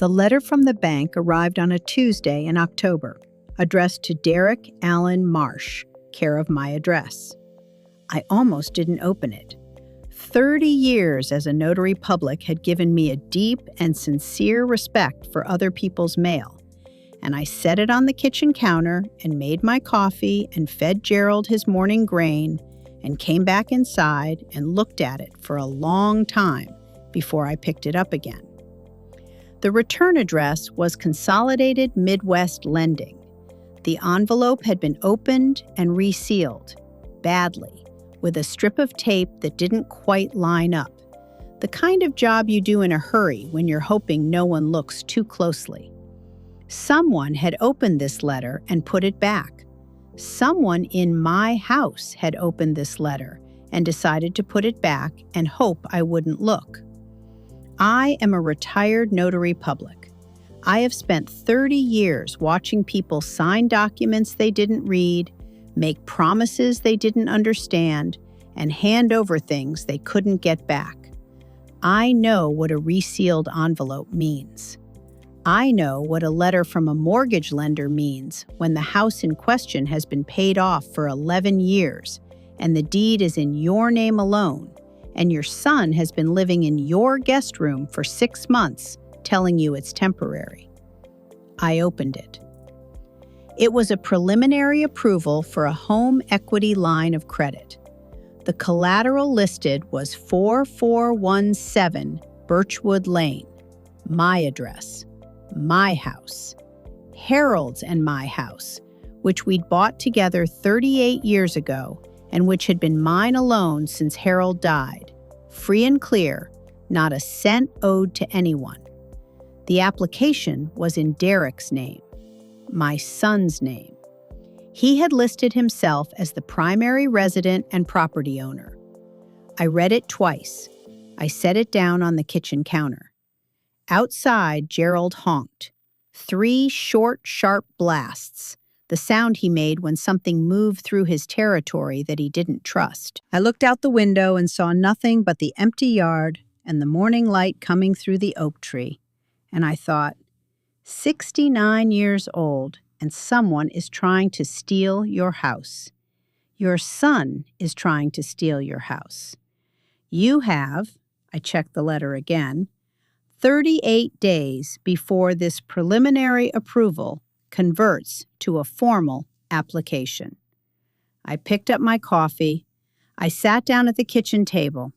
The letter from the bank arrived on a Tuesday in October, addressed to Derek Allen Marsh, care of my address. I almost didn't open it. 30 years as a notary public had given me a deep and sincere respect for other people's mail, and I set it on the kitchen counter and made my coffee and fed Gerald his morning grain and came back inside and looked at it for a long time before I picked it up again. The return address was Consolidated Midwest Lending. The envelope had been opened and resealed, badly, with a strip of tape that didn't quite line up. The kind of job you do in a hurry when you're hoping no one looks too closely. Someone had opened this letter and put it back. Someone in my house had opened this letter and decided to put it back and hope I wouldn't look. I am a retired notary public. I have spent 30 years watching people sign documents they didn't read, make promises they didn't understand, and hand over things they couldn't get back. I know what a resealed envelope means. I know what a letter from a mortgage lender means when the house in question has been paid off for 11 years and the deed is in your name alone, and your son has been living in your guest room for 6 months, telling you it's temporary. I opened it. It was a preliminary approval for a home equity line of credit. The collateral listed was 4417 Birchwood Lane, my address, my house, Harold's and my house, which we'd bought together 38 years ago and which had been mine alone since Harold died, free and clear, not a cent owed to anyone. The application was in Derek's name, my son's name. He had listed himself as the primary resident and property owner. I read it twice. I set it down on the kitchen counter. Outside, Gerald honked. 3 short, sharp blasts, the sound he made when something moved through his territory that he didn't trust. I looked out the window and saw nothing but the empty yard and the morning light coming through the oak tree. And I thought, 69 years old, and someone is trying to steal your house. Your son is trying to steal your house. You have, I checked the letter again, 38 days before this preliminary approval converts to a formal application. I picked up my coffee. I sat down at the kitchen table.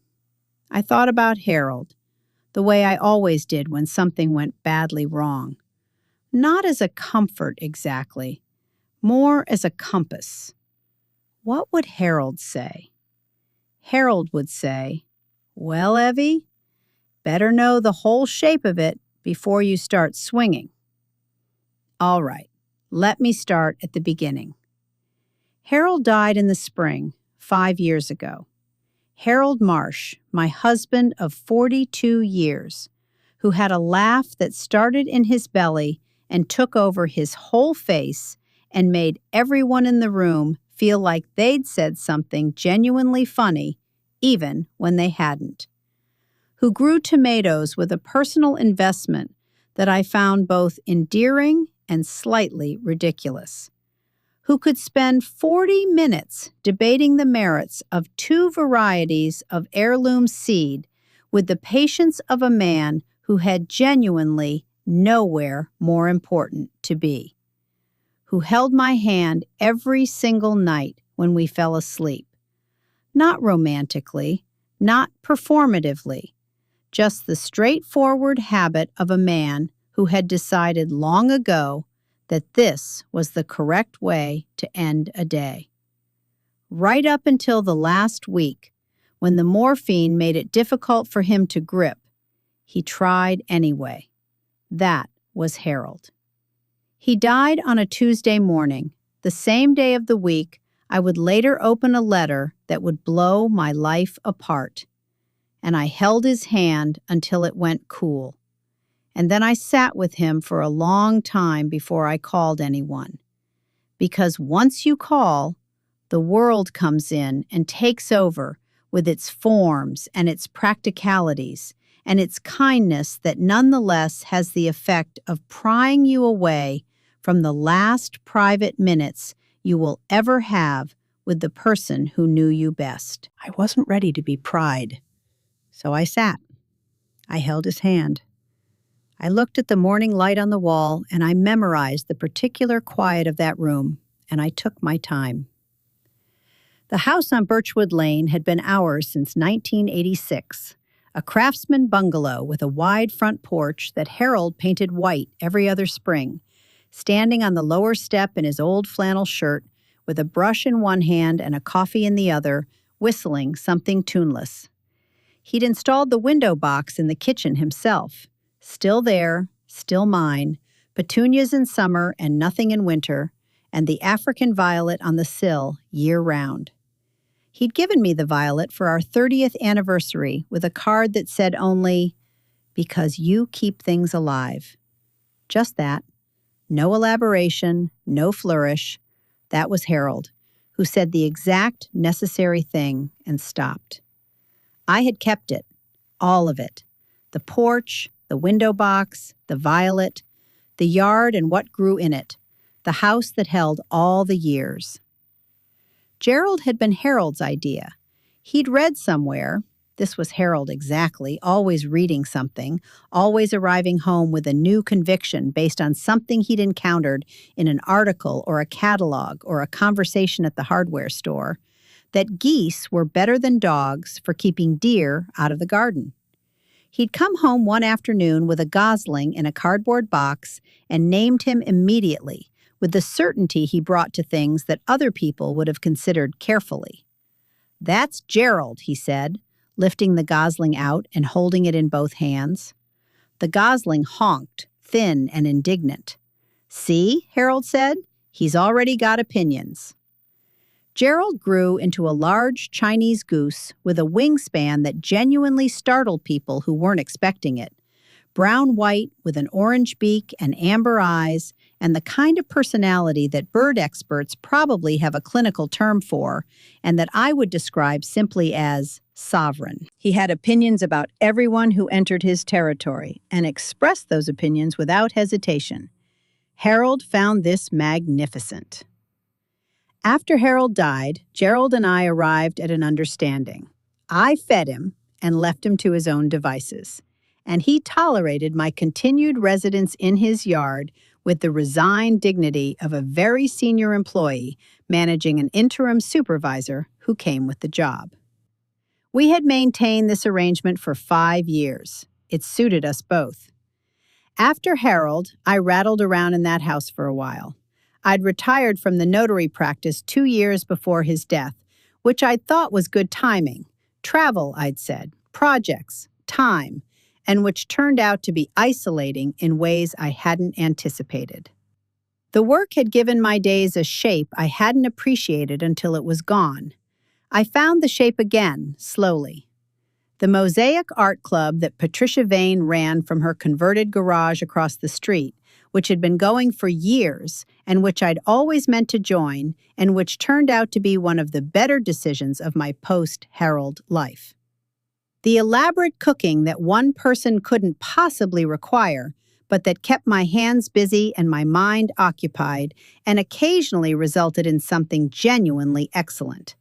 I thought about Harold, the way I always did when something went badly wrong. Not as a comfort exactly, more as a compass. What would Harold say? Harold would say, "Well, Evie, better know the whole shape of it before you start swinging." All right, let me start at the beginning. Harold died in the spring, 5 years ago. Harold Marsh, my husband of 42 years, who had a laugh that started in his belly and took over his whole face and made everyone in the room feel like they'd said something genuinely funny, even when they hadn't. Who grew tomatoes with a personal investment that I found both endearing and slightly ridiculous. Who could spend 40 minutes debating the merits of 2 varieties of heirloom seed with the patience of a man who had genuinely nowhere more important to be. Who held my hand every single night when we fell asleep. Not romantically, not performatively, just the straightforward habit of a man who had decided long ago that this was the correct way to end a day. Right up until the last week, when the morphine made it difficult for him to grip, he tried anyway. That was Harold. He died on a Tuesday morning, the same day of the week I would later open a letter that would blow my life apart. And I held his hand until it went cool. And then I sat with him for a long time before I called anyone. Because once you call, the world comes in and takes over with its forms and its practicalities, and it's kindness that nonetheless has the effect of prying you away from the last private minutes you will ever have with the person who knew you best. I wasn't ready to be pried, so I sat. I held his hand. I looked at the morning light on the wall, and I memorized the particular quiet of that room, and I took my time. The house on Birchwood Lane had been ours since 1986, a craftsman bungalow with a wide front porch that Harold painted white every other spring, standing on the lower step in his old flannel shirt with a brush in one hand and a coffee in the other, whistling something tuneless. He'd installed the window box in the kitchen himself. Still there, still mine, petunias in summer and nothing in winter, and the African violet on the sill year-round. He'd given me the violet for our 30th anniversary with a card that said only, "Because you keep things alive." Just that. No elaboration, no flourish. That was Harold, who said the exact necessary thing and stopped. I had kept it, all of it. The porch, the window box, the violet, the yard and what grew in it, the house that held all the years. Gerald had been Harold's idea. He'd read somewhere, this was Harold exactly, always reading something, always arriving home with a new conviction based on something he'd encountered in an article or a catalog or a conversation at the hardware store, that geese were better than dogs for keeping deer out of the garden. He'd come home one afternoon with a gosling in a cardboard box and named him immediately, with the certainty he brought to things that other people would have considered carefully. "That's Gerald," he said, lifting the gosling out and holding it in both hands. The gosling honked, thin and indignant. "See," Harold said, "he's already got opinions." Gerald grew into a large Chinese goose with a wingspan that genuinely startled people who weren't expecting it. Brown-white with an orange beak and amber eyes, and the kind of personality that bird experts probably have a clinical term for, and that I would describe simply as sovereign. He had opinions about everyone who entered his territory, and expressed those opinions without hesitation. Harold found this magnificent. After Harold died, Gerald and I arrived at an understanding. I fed him and left him to his own devices, and he tolerated my continued residence in his yard with the resigned dignity of a very senior employee managing an interim supervisor who came with the job. We had maintained this arrangement for 5 years. It suited us both. After Harold, I rattled around in that house for a while. I'd retired from the notary practice 2 years before his death, which I'd thought was good timing. Travel, I'd said, projects, time, and which turned out to be isolating in ways I hadn't anticipated. The work had given my days a shape I hadn't appreciated until it was gone. I found the shape again, slowly. The Mosaic Art Club that Patricia Vane ran from her converted garage across the street, which had been going for years and which I'd always meant to join, and which turned out to be one of the better decisions of my post-Harold life. The elaborate cooking that one person couldn't possibly require, but that kept my hands busy and my mind occupied, and occasionally resulted in something genuinely excellent.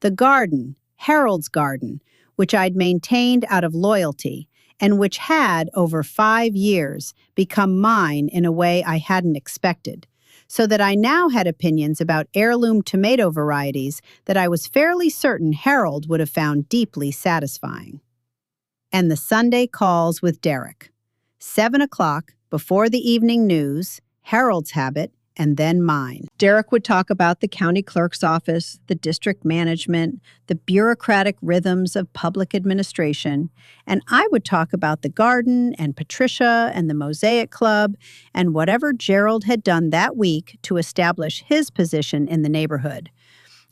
The garden, Harold's garden, which I'd maintained out of loyalty, and which had, over 5 years, become mine in a way I hadn't expected, so that I now had opinions about heirloom tomato varieties that I was fairly certain Harold would have found deeply satisfying. And the Sunday calls with Derek. 7 o'clock, before the evening news, Harold's habit, and then mine. Derek would talk about the county clerk's office, the district management, the bureaucratic rhythms of public administration, and I would talk about the garden and Patricia and the Mosaic Club and whatever Gerald had done that week to establish his position in the neighborhood.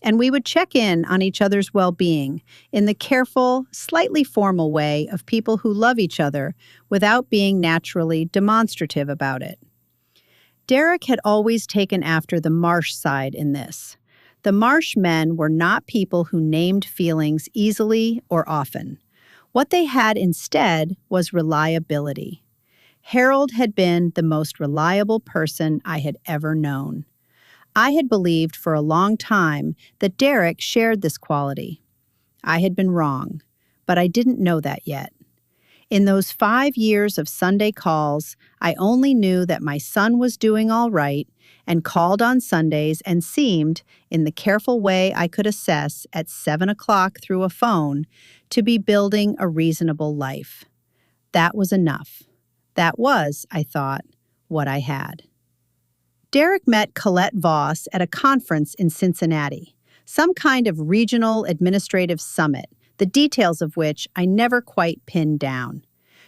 And we would check in on each other's well-being in the careful, slightly formal way of people who love each other without being naturally demonstrative about it. Derek had always taken after the Marsh side in this. The Marsh men were not people who named feelings easily or often. What they had instead was reliability. Harold had been the most reliable person I had ever known. I had believed for a long time that Derek shared this quality. I had been wrong, but I didn't know that yet. In those 5 years of Sunday calls, I only knew that my son was doing all right and called on Sundays and seemed, in the careful way I could assess at 7 o'clock through a phone, to be building a reasonable life. That was enough. That was, I thought, what I had. Derek met Colette Voss at a conference in Cincinnati, some kind of regional administrative summit, the details of which I never quite pinned down.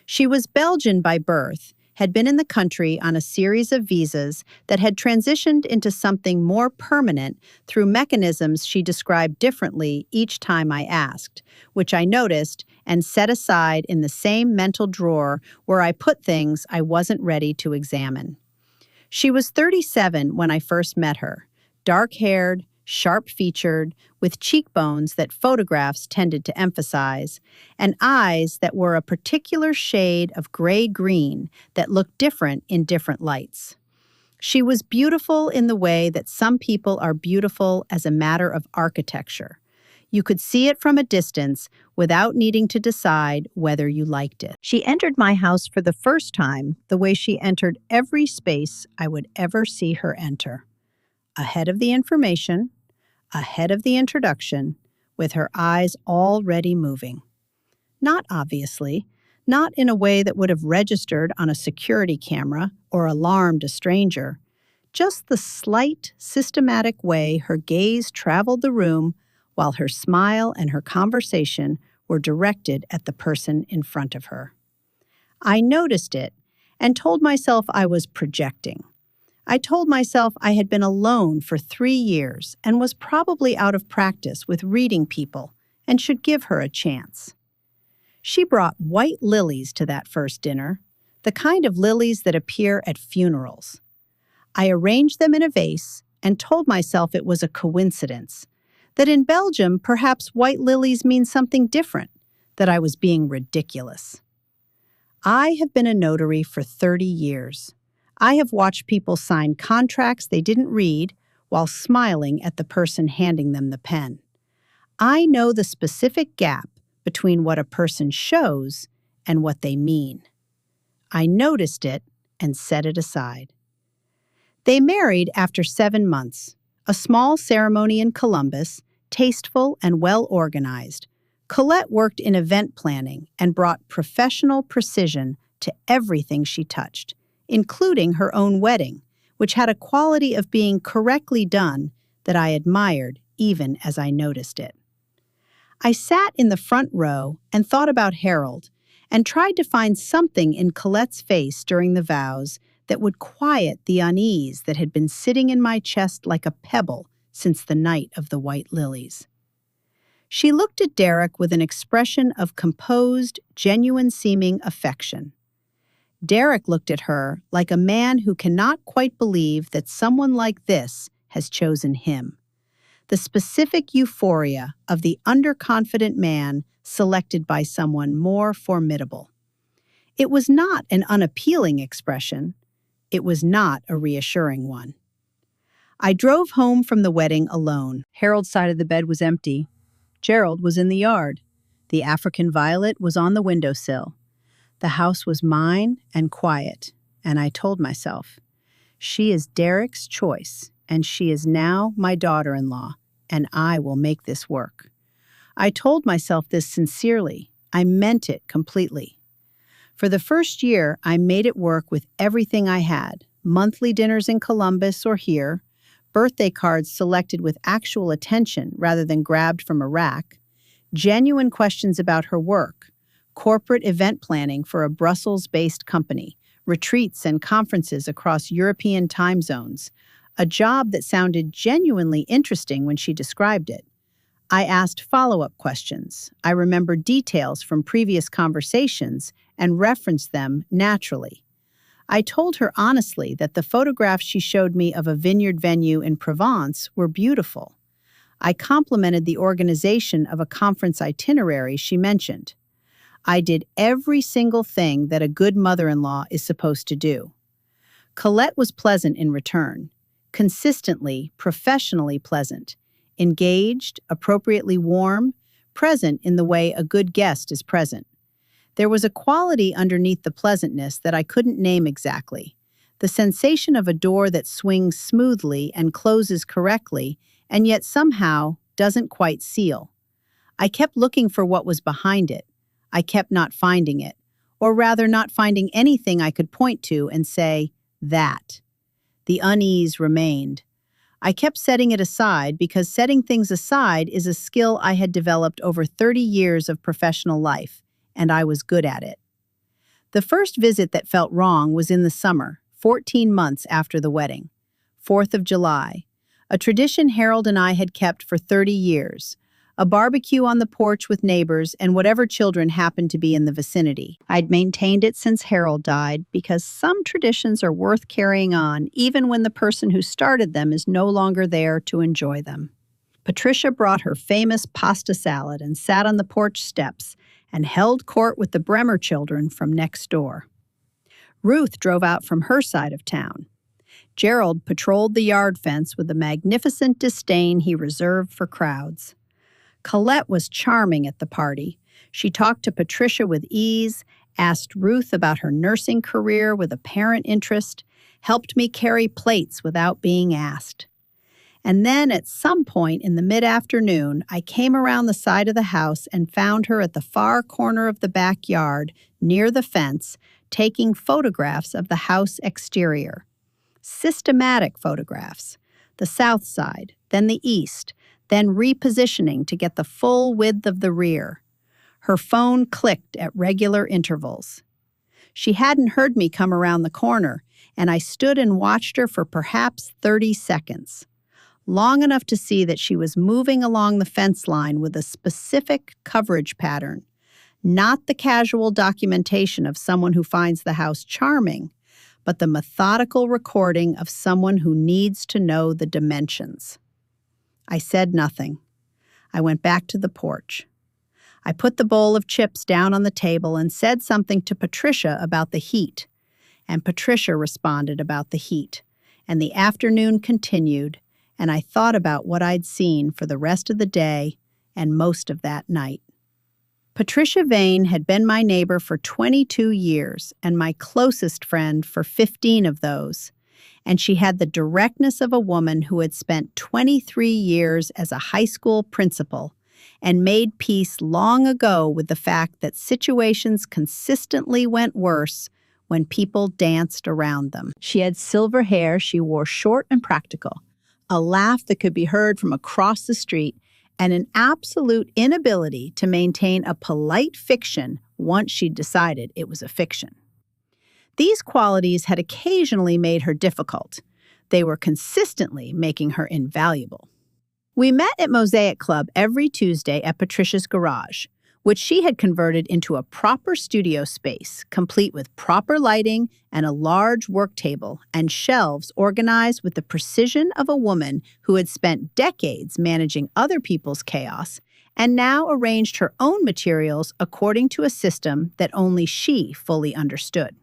She was Belgian by birth, had been in the country on a series of visas that had transitioned into something more permanent through mechanisms she described differently each time I asked, which I noticed and set aside in the same mental drawer where I put things I wasn't ready to examine. She was 37 when I first met her, dark-haired, sharp-featured, with cheekbones that photographs tended to emphasize, and eyes that were a particular shade of gray-green that looked different in different lights. She was beautiful in the way that some people are beautiful as a matter of architecture. You could see it from a distance without needing to decide whether you liked it. She entered my house for the first time the way she entered every space I would ever see her enter. Ahead of the information, ahead of the introduction, with her eyes already moving. Not obviously, not in a way that would have registered on a security camera or alarmed a stranger, just the slight, systematic way her gaze traveled the room while her smile and her conversation were directed at the person in front of her. I noticed it and told myself I was projecting. I told myself I had been alone for 3 years and was probably out of practice with reading people and should give her a chance. She brought white lilies to that first dinner, the kind of lilies that appear at funerals. I arranged them in a vase and told myself it was a coincidence, that in Belgium perhaps white lilies mean something different, that I was being ridiculous. I have been a notary for 30 years. I have watched people sign contracts they didn't read while smiling at the person handing them the pen. I know the specific gap between what a person shows and what they mean. I noticed it and set it aside. They married after 7 months, a small ceremony in Columbus, tasteful and well-organized. Colette worked in event planning and brought professional precision to everything she touched, including her own wedding, which had a quality of being correctly done that I admired even as I noticed it. I sat in the front row and thought about Harold and tried to find something in Colette's face during the vows that would quiet the unease that had been sitting in my chest like a pebble since the night of the white lilies. She looked at Derek with an expression of composed, genuine-seeming affection. Derek looked at her like a man who cannot quite believe that someone like this has chosen him. The specific euphoria of the underconfident man selected by someone more formidable. It was not an unappealing expression. It was not a reassuring one. I drove home from the wedding alone. Harold's side of the bed was empty. Gerald was in the yard. The African violet was on the windowsill. The house was mine and quiet, and I told myself, she is Derek's choice, and she is now my daughter-in-law, and I will make this work. I told myself this sincerely. I meant it completely. For the first year, I made it work with everything I had, monthly dinners in Columbus or here, birthday cards selected with actual attention rather than grabbed from a rack, genuine questions about her work, corporate event planning for a Brussels-based company, retreats and conferences across European time zones, a job that sounded genuinely interesting when she described it. I asked follow-up questions. I remembered details from previous conversations and referenced them naturally. I told her honestly that the photographs she showed me of a vineyard venue in Provence were beautiful. I complimented the organization of a conference itinerary she mentioned. I did every single thing that a good mother-in-law is supposed to do. Colette was pleasant in return, consistently, professionally pleasant, engaged, appropriately warm, present in the way a good guest is present. There was a quality underneath the pleasantness that I couldn't name exactly. The sensation of a door that swings smoothly and closes correctly, and yet somehow doesn't quite seal. I kept looking for what was behind it. I kept not finding it, or rather not finding anything I could point to and say, that. The unease remained. I kept setting it aside because setting things aside is a skill I had developed over 30 years of professional life, and I was good at it. The first visit that felt wrong was in the summer, 14 months after the wedding. 4th of July, a tradition Harold and I had kept for 30 years. A barbecue on the porch with neighbors and whatever children happened to be in the vicinity. I'd maintained it since Harold died because some traditions are worth carrying on even when the person who started them is no longer there to enjoy them. Patricia brought her famous pasta salad and sat on the porch steps and held court with the Bremer children from next door. Ruth drove out from her side of town. Gerald patrolled the yard fence with the magnificent disdain he reserved for crowds. Colette was charming at the party. She talked to Patricia with ease, asked Ruth about her nursing career with apparent interest, helped me carry plates without being asked. And then at some point in the mid-afternoon, I came around the side of the house and found her at the far corner of the backyard, near the fence, taking photographs of the house exterior. Systematic photographs. The south side, then the east, then repositioning to get the full width of the rear. Her phone clicked at regular intervals. She hadn't heard me come around the corner, and I stood and watched her for perhaps 30 seconds, long enough to see that she was moving along the fence line with a specific coverage pattern, not the casual documentation of someone who finds the house charming, but the methodical recording of someone who needs to know the dimensions. I said nothing. I went back to the porch. I put the bowl of chips down on the table and said something to Patricia about the heat. And Patricia responded about the heat. And the afternoon continued, and I thought about what I'd seen for the rest of the day and most of that night. Patricia Vane had been my neighbor for 22 years and my closest friend for 15 of those. And she had the directness of a woman who had spent 23 years as a high school principal and made peace long ago with the fact that situations consistently went worse when people danced around them. She had silver hair she wore short and practical, a laugh that could be heard from across the street, and an absolute inability to maintain a polite fiction once she'd decided it was a fiction. These qualities had occasionally made her difficult. They were consistently making her invaluable. We met at Mosaic Club every Tuesday at Patricia's garage, which she had converted into a proper studio space, complete with proper lighting and a large work table and shelves organized with the precision of a woman who had spent decades managing other people's chaos and now arranged her own materials according to a system that only she fully understood.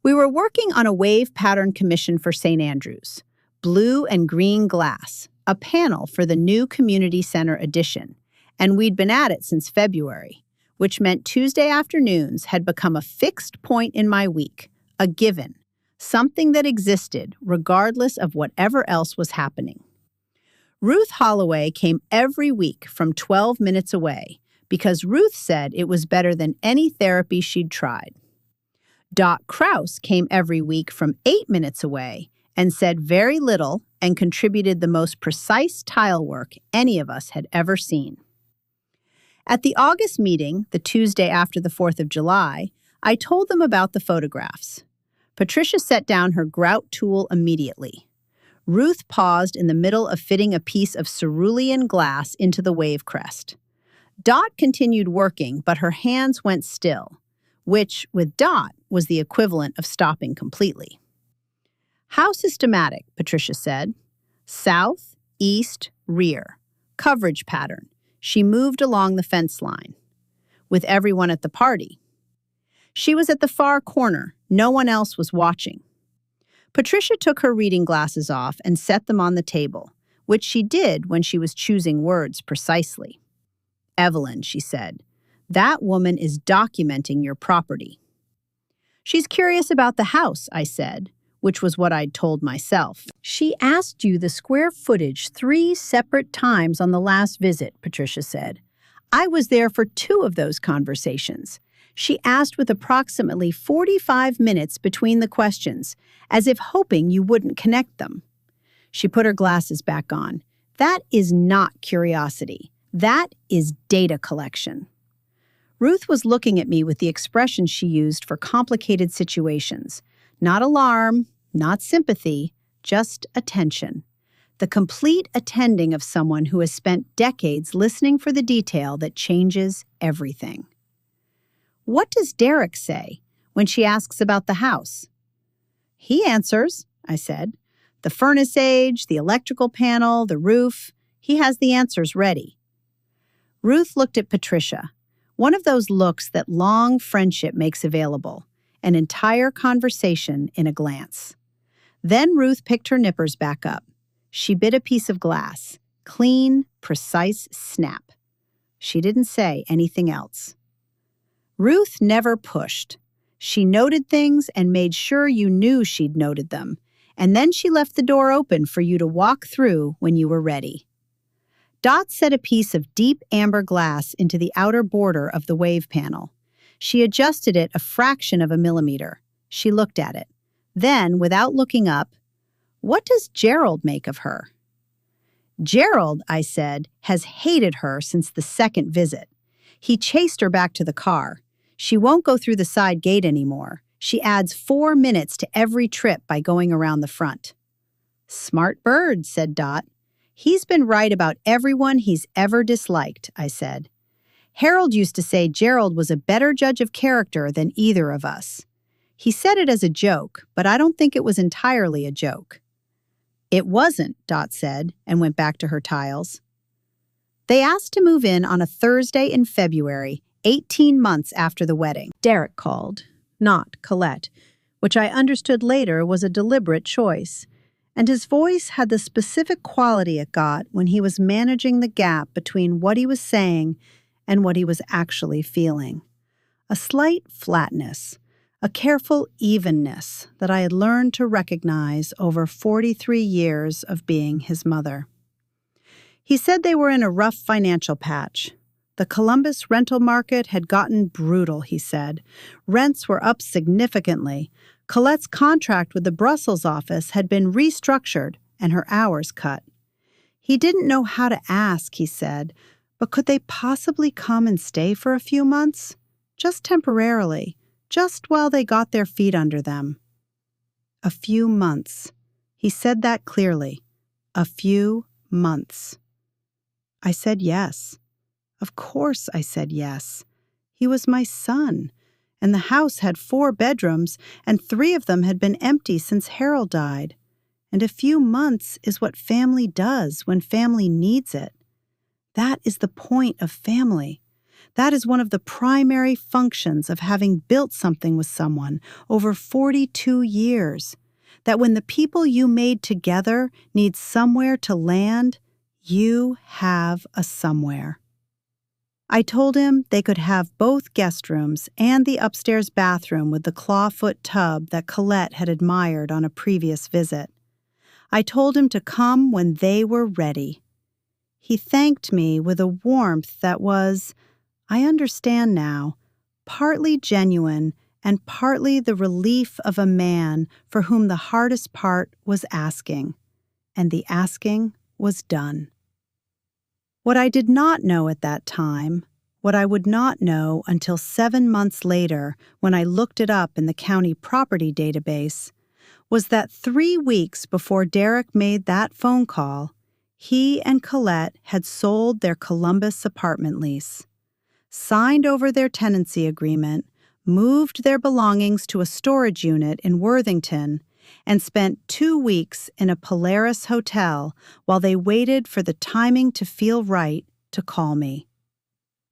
We were working on a wave pattern commission for St. Andrews, blue and green glass, a panel for the new community center addition, and we'd been at it since February, which meant Tuesday afternoons had become a fixed point in my week, a given, something that existed regardless of whatever else was happening. Ruth Holloway came every week from 12 minutes away because Ruth said it was better than any therapy she'd tried. Dot Krause came every week from 8 minutes away and said very little and contributed the most precise tile work any of us had ever seen. At the August meeting, the Tuesday after the 4th of July, I told them about the photographs. Patricia set down her grout tool immediately. Ruth paused in the middle of fitting a piece of cerulean glass into the wave crest. Dot continued working, but her hands went still, which, with Dot, was the equivalent of stopping completely. How systematic, Patricia said. South, east, rear. Coverage pattern. She moved along the fence line. with everyone at the party. She was at the far corner. No one else was watching. Patricia took her reading glasses off and set them on the table, which she did when she was choosing words precisely. "Evelyn," she said, "that woman is documenting your property." "She's curious about the house," I said, which was what I'd told myself. "She asked you the square footage 3 separate times on the last visit," Patricia said. "I was there for 2 of those conversations. She asked with approximately 45 minutes between the questions, as if hoping you wouldn't connect them." She put her glasses back on. "That is not curiosity. That is data collection." Ruth was looking at me with the expression she used for complicated situations. Not alarm, not sympathy, just attention. The complete attending of someone who has spent decades listening for the detail that changes everything. "What does Derek say when she asks about the house?" "He answers," I said. "The furnace age, the electrical panel, the roof. He has the answers ready." Ruth looked at Patricia. One of those looks that long friendship makes available, an entire conversation in a glance. Then Ruth picked her nippers back up. She bit a piece of glass. Clean, precise snap. She didn't say anything else. Ruth never pushed. She noted things and made sure you knew she'd noted them, and then she left the door open for you to walk through when you were ready. Dot set a piece of deep amber glass into the outer border of the wave panel. She adjusted it a fraction of a millimeter. She looked at it. Then, without looking up, "What does Gerald make of her?" "Gerald," I said, "has hated her since the second visit. He chased her back to the car. She won't go through the side gate anymore. She adds 4 minutes to every trip by going around the front." "Smart bird," said Dot. "He's been right about everyone he's ever disliked," I said. "Harold used to say Gerald was a better judge of character than either of us. He said it as a joke, but I don't think it was entirely a joke." "It wasn't," Dot said, and went back to her tiles. They asked to move in on a Thursday in February, 18 months after the wedding. Derek called, not Colette, which I understood later was a deliberate choice. And his voice had the specific quality it got when he was managing the gap between what he was saying and what he was actually feeling. A slight flatness, a careful evenness that I had learned to recognize over 43 years of being his mother. He said they were in a rough financial patch. The Columbus rental market had gotten brutal, he said. Rents were up significantly. Colette's contract with the Brussels office had been restructured and her hours cut. He didn't know how to ask, he said, but could they possibly come and stay for a few months? Just temporarily, just while they got their feet under them. A few months. He said that clearly. A few months. I said yes. Of course I said yes. He was my son. And the house had 4 bedrooms, and 3 of them had been empty since Harold died. And a few months is what family does when family needs it. That is the point of family. That is one of the primary functions of having built something with someone over 42 years. That when the people you made together need somewhere to land, you have a somewhere. I told him they could have both guest rooms and the upstairs bathroom with the clawfoot tub that Colette had admired on a previous visit. I told him to come when they were ready. He thanked me with a warmth that was, I understand now, partly genuine and partly the relief of a man for whom the hardest part was asking, and the asking was done. What I did not know at that time, what I would not know until 7 months later when I looked it up in the county property database, was that 3 weeks before Derek made that phone call, he and Colette had sold their Columbus apartment lease, signed over their tenancy agreement, moved their belongings to a storage unit in Worthington, and spent 2 weeks in a Polaris hotel while they waited for the timing to feel right to call me.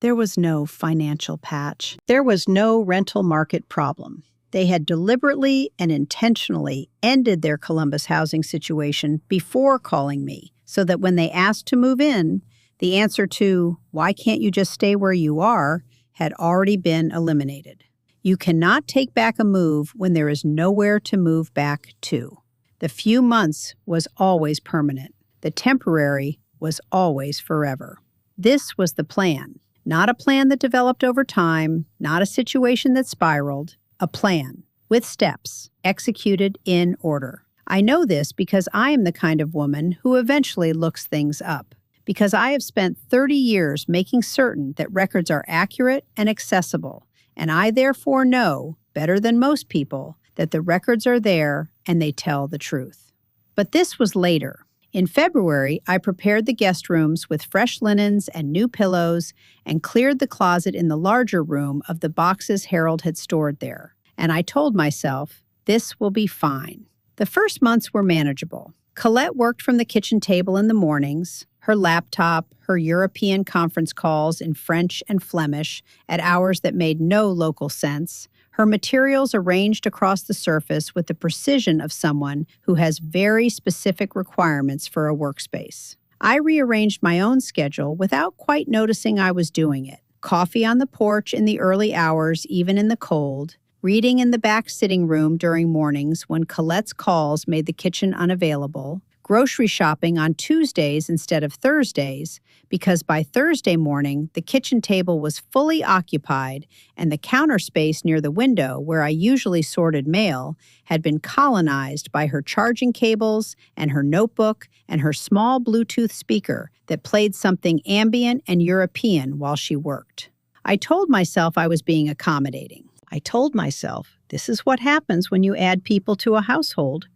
There was no financial patch. There was no rental market problem. They had deliberately and intentionally ended their Columbus housing situation before calling me, so that when they asked to move in, the answer to, "Why can't you just stay where you are?" had already been eliminated. You cannot take back a move when there is nowhere to move back to. The few months was always permanent. The temporary was always forever. This was the plan. Not a plan that developed over time, not a situation that spiraled, a plan, with steps, executed in order. I know this because I am the kind of woman who eventually looks things up, because I have spent 30 years making certain that records are accurate and accessible, and I therefore know, better than most people, that the records are there and they tell the truth. But this was later. In February, I prepared the guest rooms with fresh linens and new pillows and cleared the closet in the larger room of the boxes Harold had stored there. And I told myself, this will be fine. The first months were manageable. Colette worked from the kitchen table in the mornings, her laptop, her European conference calls in French and Flemish at hours that made no local sense, her materials arranged across the surface with the precision of someone who has very specific requirements for a workspace. I rearranged my own schedule without quite noticing I was doing it. Coffee on the porch in the early hours, even in the cold, reading in the back sitting room during mornings when Colette's calls made the kitchen unavailable, grocery shopping on Tuesdays instead of Thursdays, because by Thursday morning, the kitchen table was fully occupied and the counter space near the window where I usually sorted mail had been colonized by her charging cables and her notebook and her small Bluetooth speaker that played something ambient and European while she worked. I told myself I was being accommodating. I told myself, this is what happens when you add people to a household.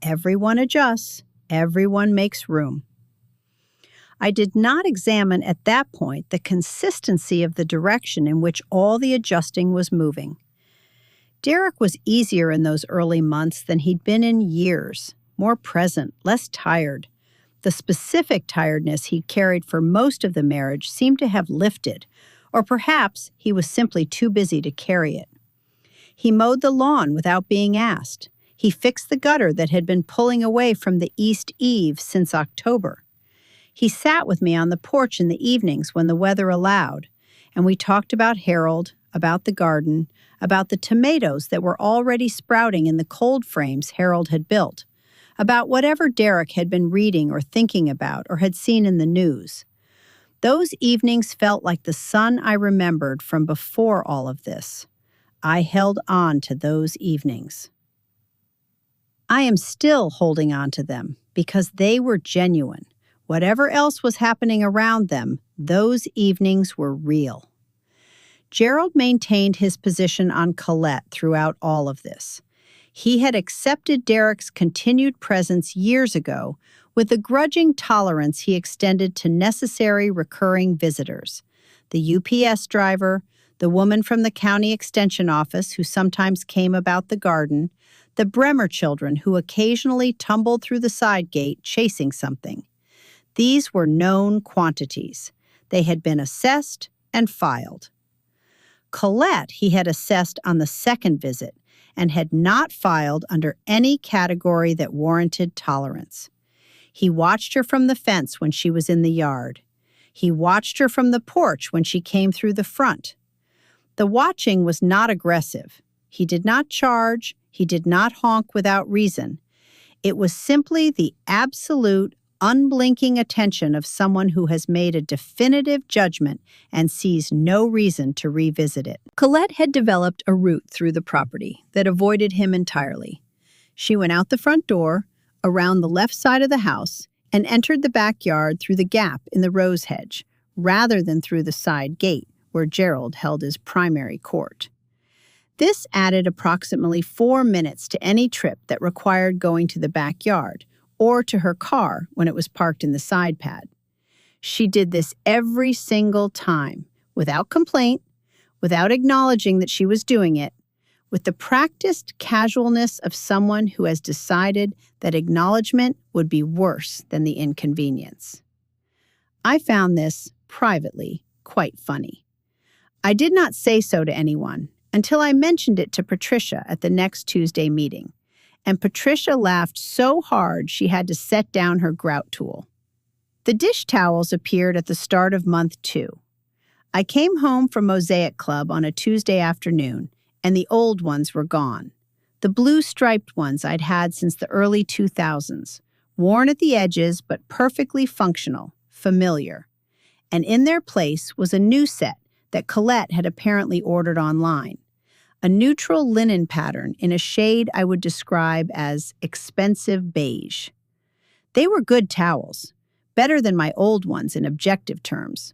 Everyone adjusts. Everyone makes room. I did not examine at that point the consistency of the direction in which all the adjusting was moving. Derek was easier in those early months than he'd been in years, more present, less tired. The specific tiredness he'd carried for most of the marriage seemed to have lifted, or perhaps he was simply too busy to carry it. He mowed the lawn without being asked. He fixed the gutter that had been pulling away from the east eave since October. He sat with me on the porch in the evenings when the weather allowed, and we talked about Harold, about the garden, about the tomatoes that were already sprouting in the cold frames Harold had built, about whatever Derek had been reading or thinking about or had seen in the news. Those evenings felt like the sun I remembered from before all of this. I held on to those evenings. I am still holding on to them because they were genuine. Whatever else was happening around them, those evenings were real. Gerald maintained his position on Colette throughout all of this. He had accepted Derek's continued presence years ago with the grudging tolerance he extended to necessary recurring visitors. The UPS driver, the woman from the county extension office who sometimes came about the garden, the Bremer children who occasionally tumbled through the side gate chasing something. These were known quantities. They had been assessed and filed. Colette he had assessed on the second visit and had not filed under any category that warranted tolerance. He watched her from the fence when she was in the yard. He watched her from the porch when she came through the front. The watching was not aggressive. He did not charge. He did not honk without reason. It was simply the absolute, unblinking attention of someone who has made a definitive judgment and sees no reason to revisit it. Colette had developed a route through the property that avoided him entirely. She went out the front door, around the left side of the house, and entered the backyard through the gap in the rose hedge, rather than through the side gate where Gerald held his primary court. This added approximately 4 minutes to any trip that required going to the backyard, or to her car when it was parked in the side pad. She did this every single time, without complaint, without acknowledging that she was doing it, with the practiced casualness of someone who has decided that acknowledgement would be worse than the inconvenience. I found this, privately, quite funny. I did not say so to anyone until I mentioned it to Patricia at the next Tuesday meeting, and Patricia laughed so hard she had to set down her grout tool. The dish towels appeared at the start of month 2. I came home from Mosaic Club on a Tuesday afternoon, and the old ones were gone. The blue striped ones I'd had since the early 2000s, worn at the edges but perfectly functional, familiar. And in their place was a new set that Colette had apparently ordered online. A neutral linen pattern in a shade I would describe as expensive beige. They were good towels, better than my old ones in objective terms.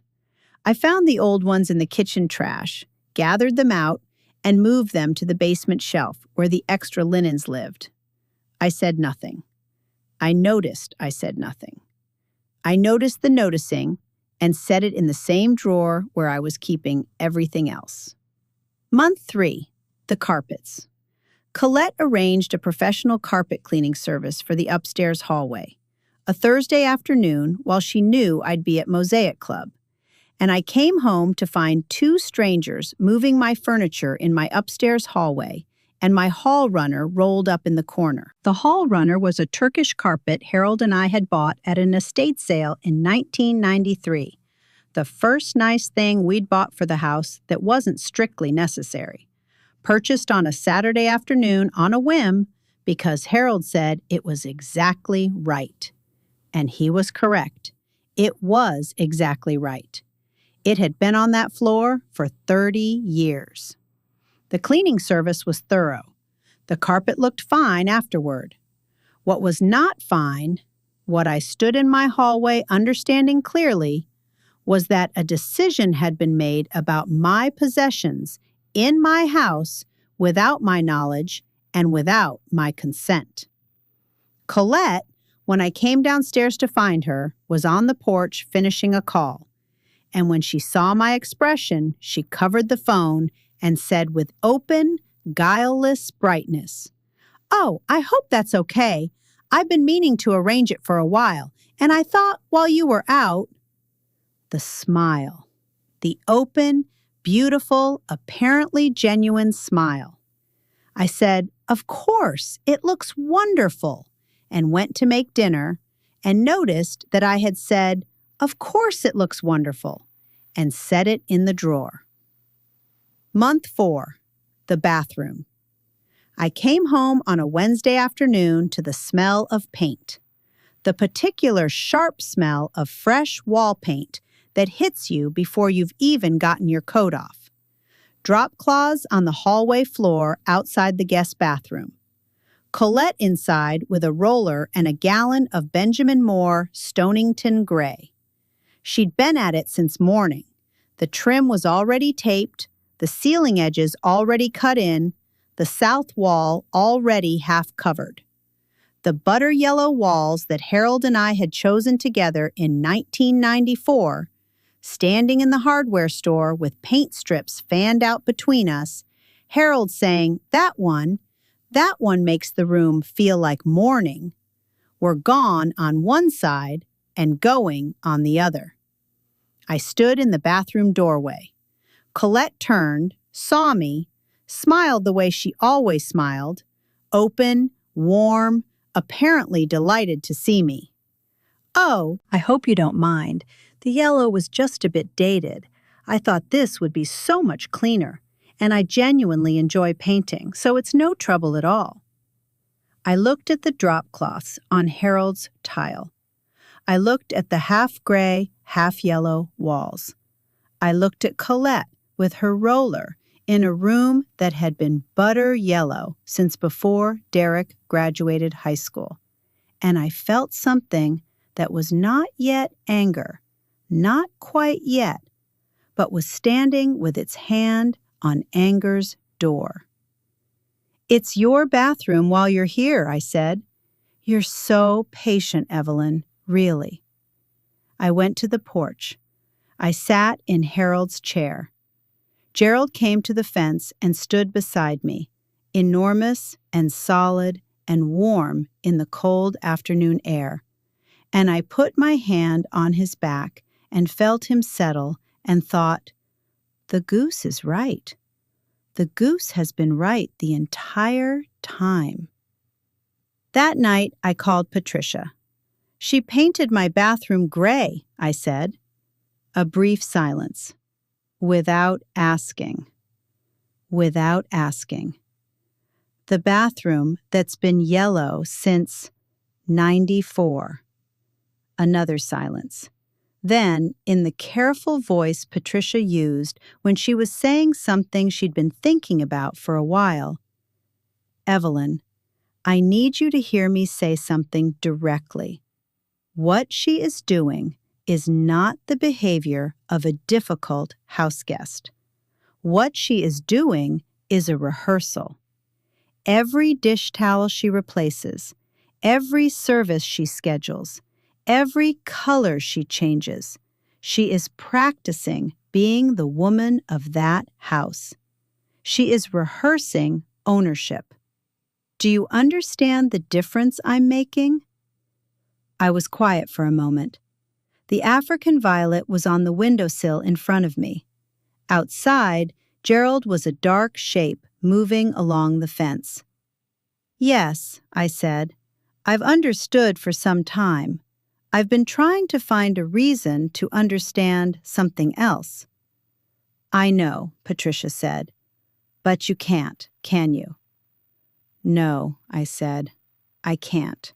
I found the old ones in the kitchen trash, gathered them out, and moved them to the basement shelf where the extra linens lived. I said nothing. I noticed I said nothing. I noticed the noticing and set it in the same drawer where I was keeping everything else. Month 3, the carpets. Colette arranged a professional carpet cleaning service for the upstairs hallway, a Thursday afternoon while she knew I'd be at Mosaic Club, and I came home to find 2 strangers moving my furniture in my upstairs hallway and my hall runner rolled up in the corner. The hall runner was a Turkish carpet Harold and I had bought at an estate sale in 1993, the first nice thing we'd bought for the house that wasn't strictly necessary. Purchased on a Saturday afternoon on a whim because Harold said it was exactly right. And he was correct. It was exactly right. It had been on that floor for 30 years. The cleaning service was thorough. The carpet looked fine afterward. What was not fine, what I stood in my hallway understanding clearly, was that a decision had been made about my possessions in my house without my knowledge and without my consent. Colette, when I came downstairs to find her, was on the porch finishing a call. And when she saw my expression, she covered the phone and said with open, guileless brightness, "Oh, I hope that's okay. I've been meaning to arrange it for a while, and I thought while you were out—" The smile. The open, beautiful, apparently genuine smile. I said, "Of course, it looks wonderful," and went to make dinner, and noticed that I had said, "Of course it looks wonderful," and set it in the drawer. Month 4, the bathroom. I came home on a Wednesday afternoon to the smell of paint, the particular sharp smell of fresh wall paint that hits you before you've even gotten your coat off. Drop cloths on the hallway floor outside the guest bathroom. Colette inside with a roller and a gallon of Benjamin Moore Stonington Gray. She'd been at it since morning. The trim was already taped, the ceiling edges already cut in, the south wall already half covered. The butter yellow walls that Harold and I had chosen together in 1994, standing in the hardware store with paint strips fanned out between us, Harold saying, that one makes the room feel like morning," were gone on one side and going on the other. I stood in the bathroom doorway. Colette turned, saw me, smiled the way she always smiled, open, warm, apparently delighted to see me. "Oh, I hope you don't mind. The yellow was just a bit dated. I thought this would be so much cleaner, and I genuinely enjoy painting, so it's no trouble at all." I looked at the drop cloths on Harold's tile. I looked at the half-gray, half-yellow walls. I looked at Colette with her roller in a room that had been butter yellow since before Derek graduated high school. And I felt something that was not yet anger, not quite yet, but was standing with its hand on anger's door. "It's your bathroom while you're here," I said. "You're so patient, Evelyn, really." I went to the porch. I sat in Harold's chair. Gerald came to the fence and stood beside me, enormous and solid and warm in the cold afternoon air, and I put my hand on his back and felt him settle and thought, The goose is right. The goose has been right the entire time. That night, I called Patricia. She painted my bathroom gray, I said. A brief silence. Without asking. Without asking. The bathroom that's been yellow since 94. Another silence. Then, in the careful voice Patricia used when she was saying something she'd been thinking about for a while, Evelyn, I need you to hear me say something directly. What she is doing is not the behavior of a difficult houseguest. What she is doing is a rehearsal. Every dish towel she replaces, every service she schedules, every color she changes, she is practicing being the woman of that house. She is rehearsing ownership. Do you understand the difference I'm making? I was quiet for a moment. The African violet was on the windowsill in front of me. Outside, Gerald was a dark shape moving along the fence. Yes, I said. I've understood for some time. I've been trying to find a reason to understand something else. I know, Patricia said. But you can't, can you? No, I said. I can't.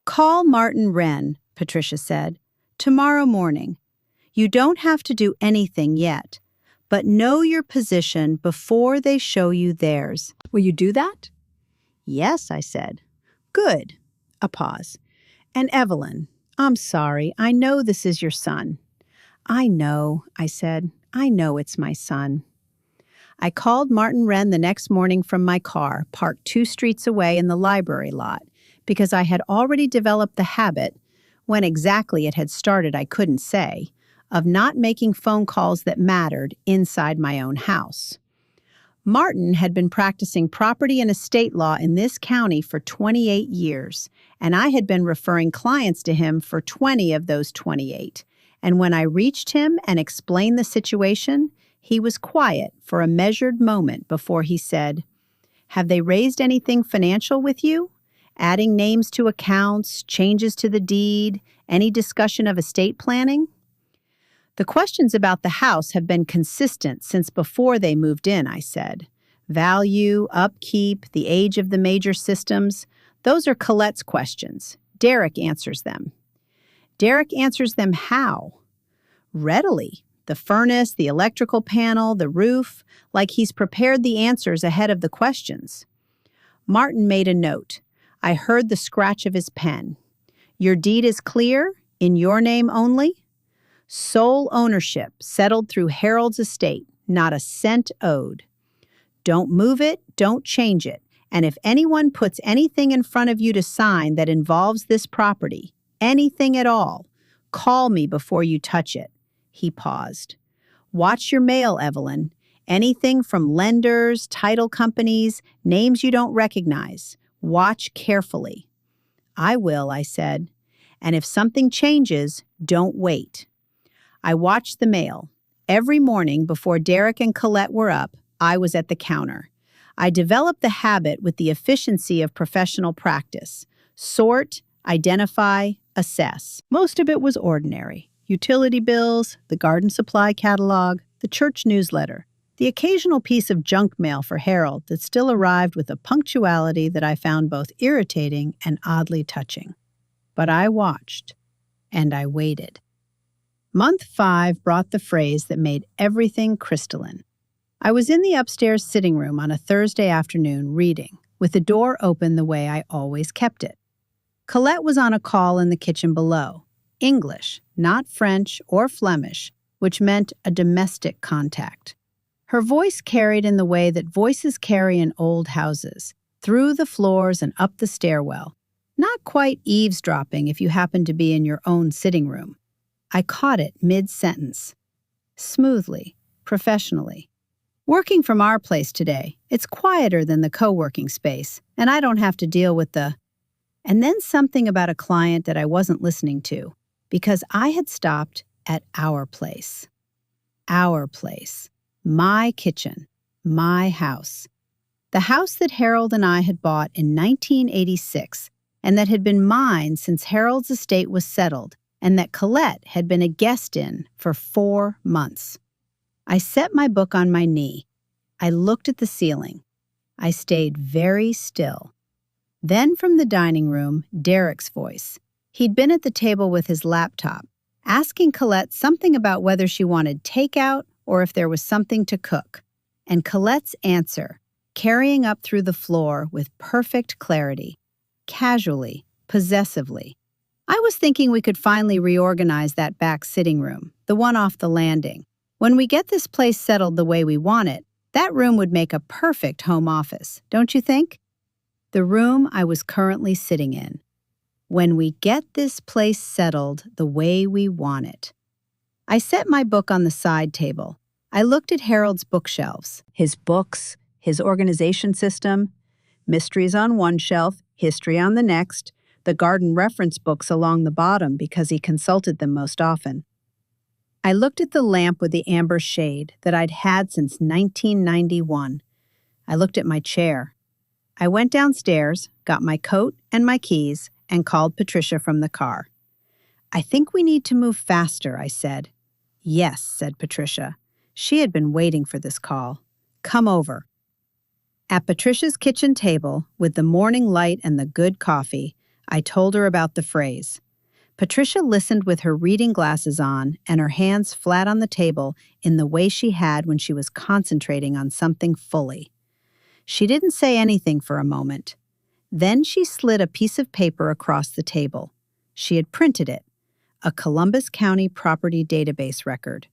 Call Martin Wren, Patricia said. Tomorrow morning. You don't have to do anything yet, but know your position before they show you theirs. Will you do that? Yes, I said. Good. A pause. And Evelyn, I'm sorry. I know this is your son. I know, I said. I know it's my son. I called Martin Wren the next morning from my car, parked 2 streets away in the library lot, because I had already developed the habit, when exactly it had started I couldn't say, of not making phone calls that mattered inside my own house. Martin had been practicing property and estate law in this county for 28 years, and I had been referring clients to him for 20 of those 28. And when I reached him and explained the situation, he was quiet for a measured moment before he said, "Have they raised anything financial with you? Adding names to accounts, changes to the deed, any discussion of estate planning?" The questions about the house have been consistent since before they moved in, I said. Value, upkeep, the age of the major systems, those are Colette's questions. Derek answers them. Derek answers them how? Readily. The furnace, the electrical panel, the roof, like he's prepared the answers ahead of the questions. Martin made a note. I heard the scratch of his pen. Your deed is clear, in your name only. Sole ownership, settled through Harold's estate, not a cent owed. Don't move it, don't change it, and if anyone puts anything in front of you to sign that involves this property, anything at all, call me before you touch it. He paused. Watch your mail, Evelyn. Anything from lenders, title companies, names you don't recognize. Watch carefully. I will, I said. And if something changes, don't wait. I watched the mail. Every morning before Derek and Colette were up, I was at the counter. I developed the habit with the efficiency of professional practice. Sort, identify, assess. Most of it was ordinary. Utility bills, the garden supply catalog, the church newsletter, the occasional piece of junk mail for Harold that still arrived with a punctuality that I found both irritating and oddly touching. But I watched, and I waited. Month 5 brought the phrase that made everything crystalline. I was in the upstairs sitting room on a Thursday afternoon reading, with the door open the way I always kept it. Colette was on a call in the kitchen below. English, not French or Flemish, which meant a domestic contact. Her voice carried in the way that voices carry in old houses, through the floors and up the stairwell. Not quite eavesdropping if you happen to be in your own sitting room. I caught it mid-sentence. Smoothly, professionally. Working from our place today, it's quieter than the co-working space, and I don't have to deal with the... And then something about a client that I wasn't listening to, because I had stopped at our place. our place, my kitchen, my house. The house that Harold and I had bought in 1986 and that had been mine since Harold's estate was settled and that Colette had been a guest in for 4 months. I set my book on my knee. I looked at the ceiling. I stayed very still. Then from the dining room, Derek's voice. He'd been at the table with his laptop, asking Colette something about whether she wanted takeout or if there was something to cook. And Colette's answer, carrying up through the floor with perfect clarity, casually, possessively. I was thinking we could finally reorganize that back sitting room, the one off the landing. When we get this place settled the way we want it, that room would make a perfect home office, don't you think? The room I was currently sitting in. When we get this place settled the way we want it. I set my book on the side table. I looked at Harold's bookshelves. His books, his organization system, mysteries on one shelf, history on the next, the garden reference books along the bottom because he consulted them most often. I looked at the lamp with the amber shade that I'd had since 1991. I looked at my chair. I went downstairs, got my coat and my keys, and called Patricia from the car. "I think we need to move faster," I said. "Yes," said Patricia. She had been waiting for this call. "Come over." At Patricia's kitchen table, with the morning light and the good coffee, I told her about the phrase. Patricia listened with her reading glasses on and her hands flat on the table in the way she had when she was concentrating on something fully. She didn't say anything for a moment. Then she slid a piece of paper across the table. She had printed it, a Columbus County property database record.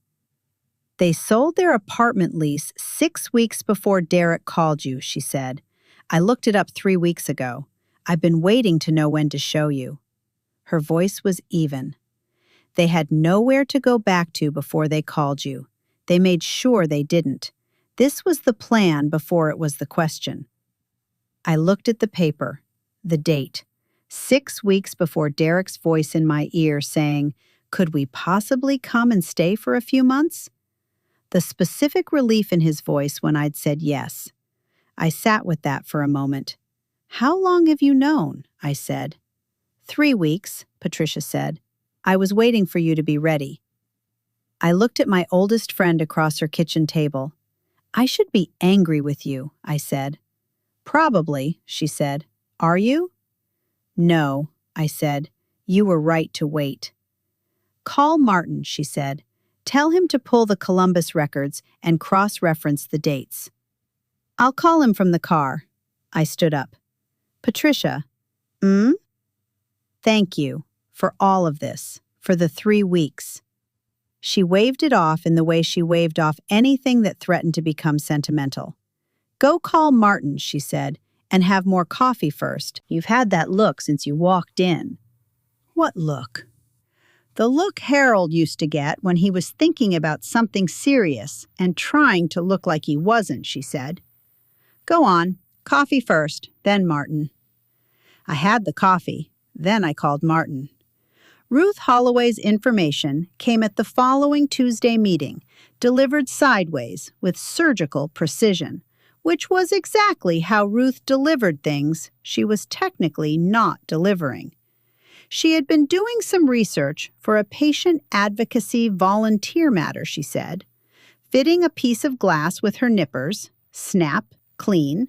"They sold their apartment lease 6 weeks before Derek called you," she said. "I looked it up 3 weeks ago. I've been waiting to know when to show you." Her voice was even. "They had nowhere to go back to before they called you. They made sure they didn't. This was the plan before it was the question." I looked at the paper, the date, 6 weeks before Derek's voice in my ear saying, "Could we possibly come and stay for a few months?" The specific relief in his voice when I'd said yes. I sat with that for a moment. "How long have you known?" I said. 3 weeks, Patricia said. "I was waiting for you to be ready." I looked at my oldest friend across her kitchen table. "I should be angry with you," I said. "Probably," she said. "Are you?" "No," I said. "You were right to wait." "Call Martin," she said. "Tell him to pull the Columbus records and cross-reference the dates." "I'll call him from the car." I stood up. "Patricia." "Thank you for all of this, for the 3 weeks." She waved it off in the way she waved off anything that threatened to become sentimental. "Go call Martin," she said, "and have more coffee first. You've had that look since you walked in." "What look?" "The look Harold used to get when he was thinking about something serious and trying to look like he wasn't," she said. "Go on, coffee first, then Martin." I had the coffee, then I called Martin. Ruth Holloway's information came at the following Tuesday meeting, delivered sideways with surgical precision, which was exactly how Ruth delivered things she was technically not delivering. She had been doing some research for a patient advocacy volunteer matter, she said, fitting a piece of glass with her nippers, snap, clean,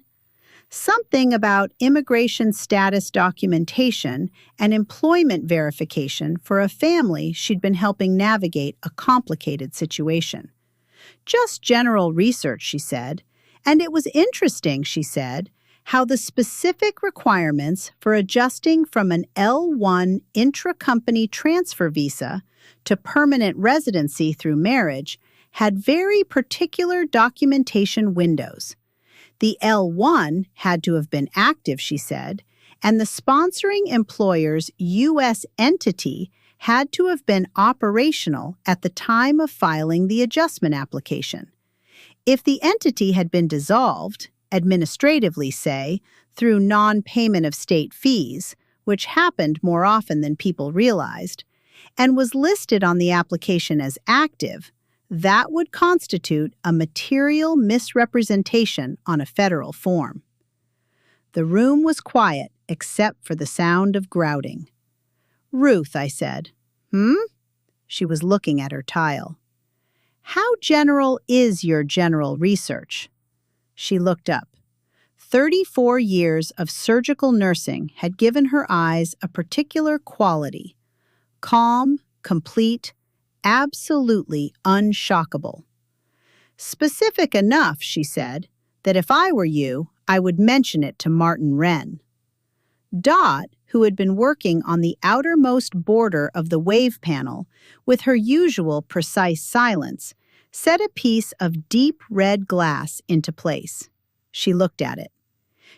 something about immigration status documentation and employment verification for a family she'd been helping navigate a complicated situation. Just general research, she said, and it was interesting, she said, how the specific requirements for adjusting from an L1 intra-company transfer visa to permanent residency through marriage had very particular documentation windows. The L1 had to have been active, she said, and the sponsoring employer's U.S. entity had to have been operational at the time of filing the adjustment application. If the entity had been dissolved, administratively say, through non-payment of state fees, which happened more often than people realized, and was listed on the application as active, That would constitute a material misrepresentation on a federal form. The room was quiet except for the sound of grouting. "Ruth," I said. "Hmm?" She was looking at her tile. "How general is your general research?" She looked up. 34 years of surgical nursing had given her eyes a particular quality: calm, complete, absolutely unshockable. "Specific enough," she said, "that if I were you, I would mention it to Martin Wren." Dot, who had been working on the outermost border of the wave panel with her usual precise silence, set a piece of deep red glass into place. She looked at it.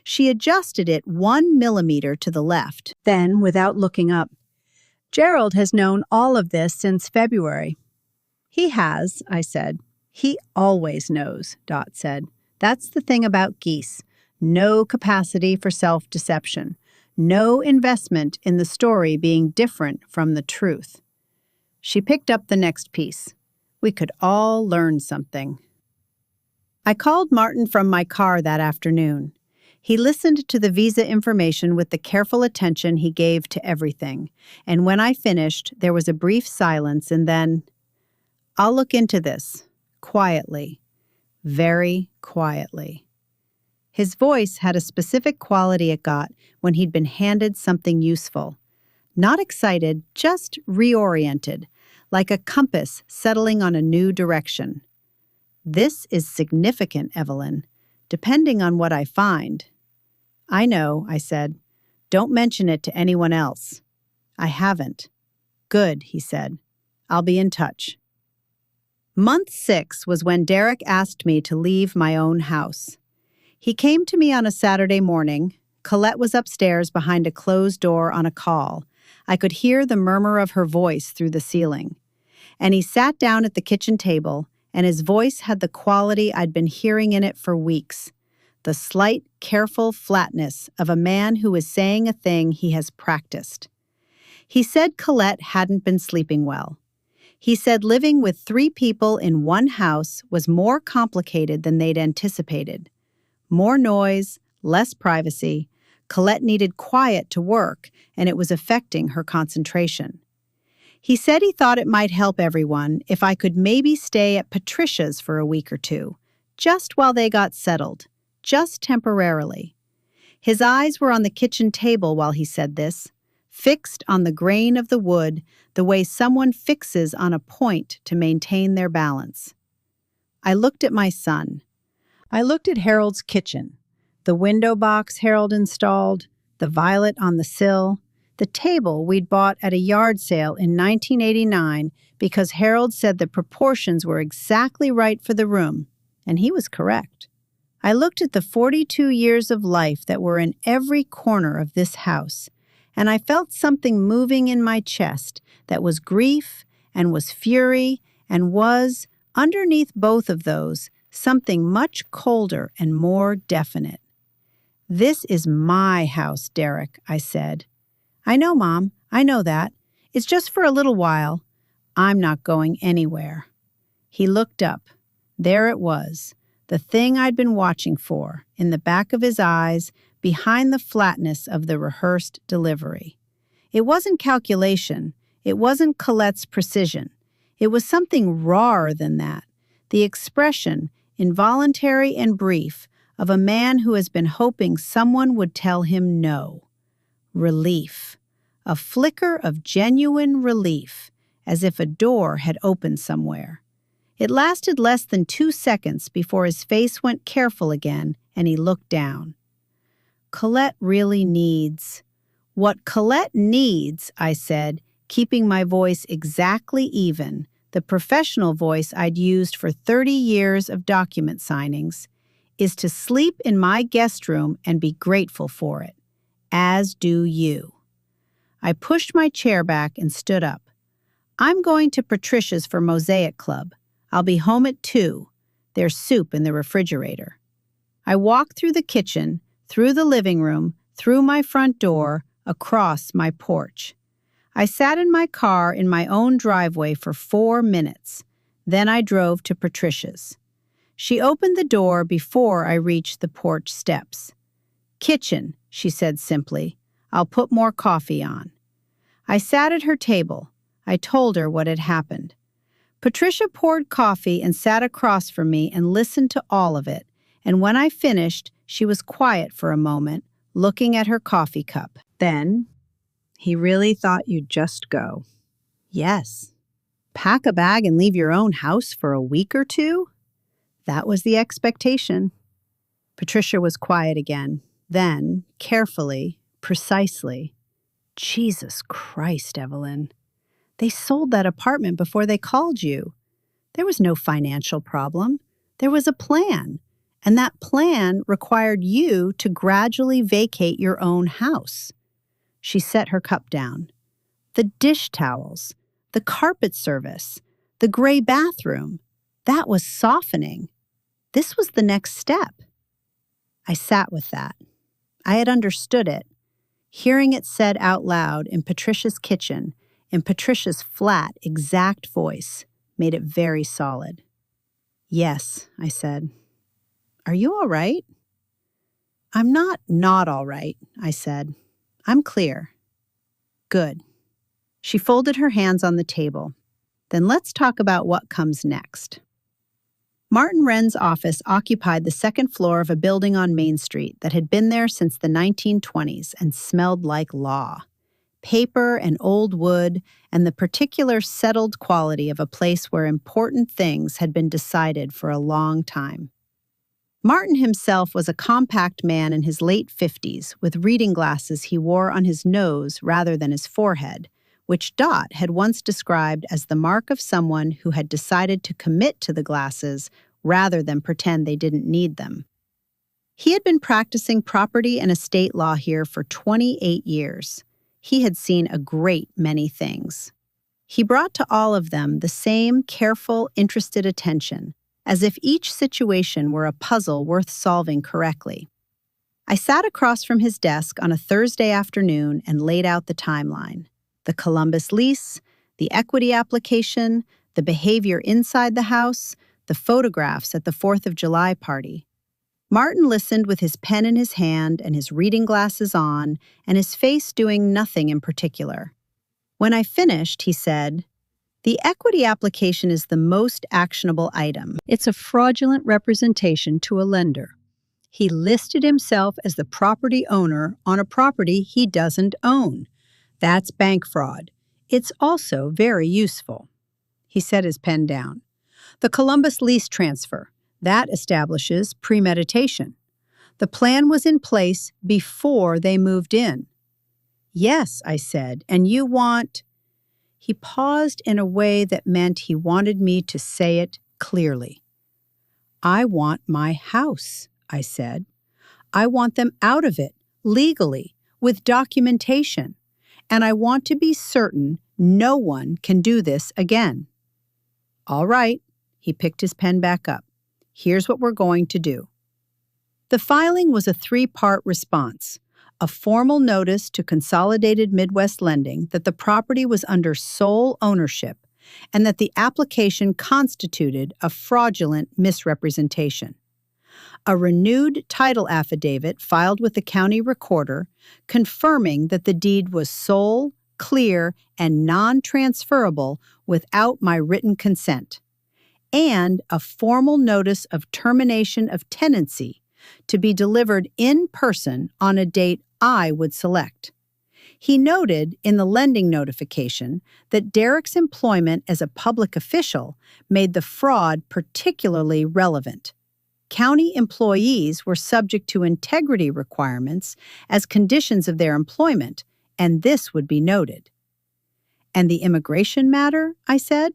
She adjusted it 1 millimeter to the left. Then, without looking up, "Gerald has known all of this since February." "He has," I said. "He always knows," Dot said. "That's the thing about geese. No capacity for self-deception. No investment in the story being different from the truth." She picked up the next piece. We could all learn something. I called Martin from my car that afternoon. He listened to the visa information with the careful attention he gave to everything, and when I finished, there was a brief silence and then, "I'll look into this, quietly, very quietly." His voice had a specific quality it got when he'd been handed something useful. Not excited, just reoriented, like a compass settling on a new direction. "This is significant, Evelyn, depending on what I find." "I know," I said. "Don't mention it to anyone else." "I haven't." "Good," he said. "I'll be in touch." Month 6 was when Derek asked me to leave my own house. He came to me on a Saturday morning. Colette was upstairs behind a closed door on a call. I could hear the murmur of her voice through the ceiling. And he sat down at the kitchen table, and his voice had the quality I'd been hearing in it for weeks. The slight, careful flatness of a man who is saying a thing he has practiced. He said Colette hadn't been sleeping well. He said living with 3 people in one house was more complicated than they'd anticipated. More noise, less privacy. Colette needed quiet to work, and it was affecting her concentration. He said he thought it might help everyone if I could maybe stay at Patricia's for a week or 2, just while they got settled, just temporarily. His eyes were on the kitchen table while he said this, fixed on the grain of the wood the way someone fixes on a point to maintain their balance. I looked at my son. I looked at Harold's kitchen, the window box Harold installed, the violet on the sill, the table we'd bought at a yard sale in 1989 because Harold said the proportions were exactly right for the room, and he was correct. I looked at the 42 years of life that were in every corner of this house, and I felt something moving in my chest that was grief and was fury and was, underneath both of those, something much colder and more definite. "This is my house, Derek," I said. "I know, Mom. I know that. It's just for a little while. I'm not going anywhere." He looked up. There it was, the thing I'd been watching for, in the back of his eyes, behind the flatness of the rehearsed delivery. It wasn't calculation. It wasn't Colette's precision. It was something rawer than that. The expression, involuntary and brief, of a man who has been hoping someone would tell him no. Relief. A flicker of genuine relief, as if a door had opened somewhere. It lasted less than 2 seconds before his face went careful again and he looked down. "Colette really needs—" "What Colette needs," I said, keeping my voice exactly even, the professional voice I'd used for 30 years of document signings, "is to sleep in my guest room and be grateful for it. As do you." I pushed my chair back and stood up. "I'm going to Patricia's for Mosaic Club. I'll be home at 2. There's soup in the refrigerator." I walked through the kitchen, through the living room, through my front door, across my porch. I sat in my car in my own driveway for 4 minutes. Then I drove to Patricia's. She opened the door before I reached the porch steps. "Kitchen," she said simply. "I'll put more coffee on." I sat at her table. I told her what had happened. Patricia poured coffee and sat across from me and listened to all of it, and when I finished, she was quiet for a moment, looking at her coffee cup. Then, "He really thought you'd just go." "Yes. Pack a bag and leave your own house for a week or two?" That was the expectation. Patricia was quiet again. Then, carefully, precisely, "Jesus Christ, Evelyn. They sold that apartment before they called you. There was no financial problem. There was a plan. And that plan required you to gradually vacate your own house." She set her cup down. "The dish towels, the carpet service, the gray bathroom, that was softening. This was the next step." I sat with that. I had understood it. Hearing it said out loud in Patricia's kitchen, in Patricia's flat, exact voice, made it very solid. "Yes," I said. "Are you all right?" "I'm not all right," I said. "I'm clear." "Good." She folded her hands on the table. "Then let's talk about what comes next." Martin Wren's office occupied the second floor of a building on Main Street that had been there since the 1920s and smelled like law. Paper and old wood, and the particular settled quality of a place where important things had been decided for a long time. Martin himself was a compact man in his late 50s, with reading glasses he wore on his nose rather than his forehead, which Dot had once described as the mark of someone who had decided to commit to the glasses rather than pretend they didn't need them. He had been practicing property and estate law here for 28 years. He had seen a great many things. He brought to all of them the same careful, interested attention, as if each situation were a puzzle worth solving correctly. I sat across from his desk on a Thursday afternoon and laid out the timeline. The Columbus lease, the equity application, the behavior inside the house, the photographs at the 4th of July party. Martin listened with his pen in his hand and his reading glasses on, and his face doing nothing in particular. When I finished, he said, "The equity application is the most actionable item. It's a fraudulent representation to a lender. He listed himself as the property owner on a property he doesn't own. That's bank fraud. It's also very useful." He set his pen down. "The Columbus lease transfer. That establishes premeditation. The plan was in place before they moved in." "Yes," I said, "and you want—" He paused in a way that meant he wanted me to say it clearly. "I want my house," I said. "I want them out of it, legally, with documentation. And I want to be certain no one can do this again." "All right." He picked his pen back up. "Here's what we're going to do." The filing was a 3-part response. A formal notice to Consolidated Midwest Lending that the property was under sole ownership and that the application constituted a fraudulent misrepresentation. A renewed title affidavit filed with the county recorder confirming that the deed was sole, clear, and non-transferable without my written consent, and a formal notice of termination of tenancy to be delivered in person on a date I would select. He noted in the lending notification that Derek's employment as a public official made the fraud particularly relevant. County employees were subject to integrity requirements as conditions of their employment, and this would be noted. "And the immigration matter?" I said.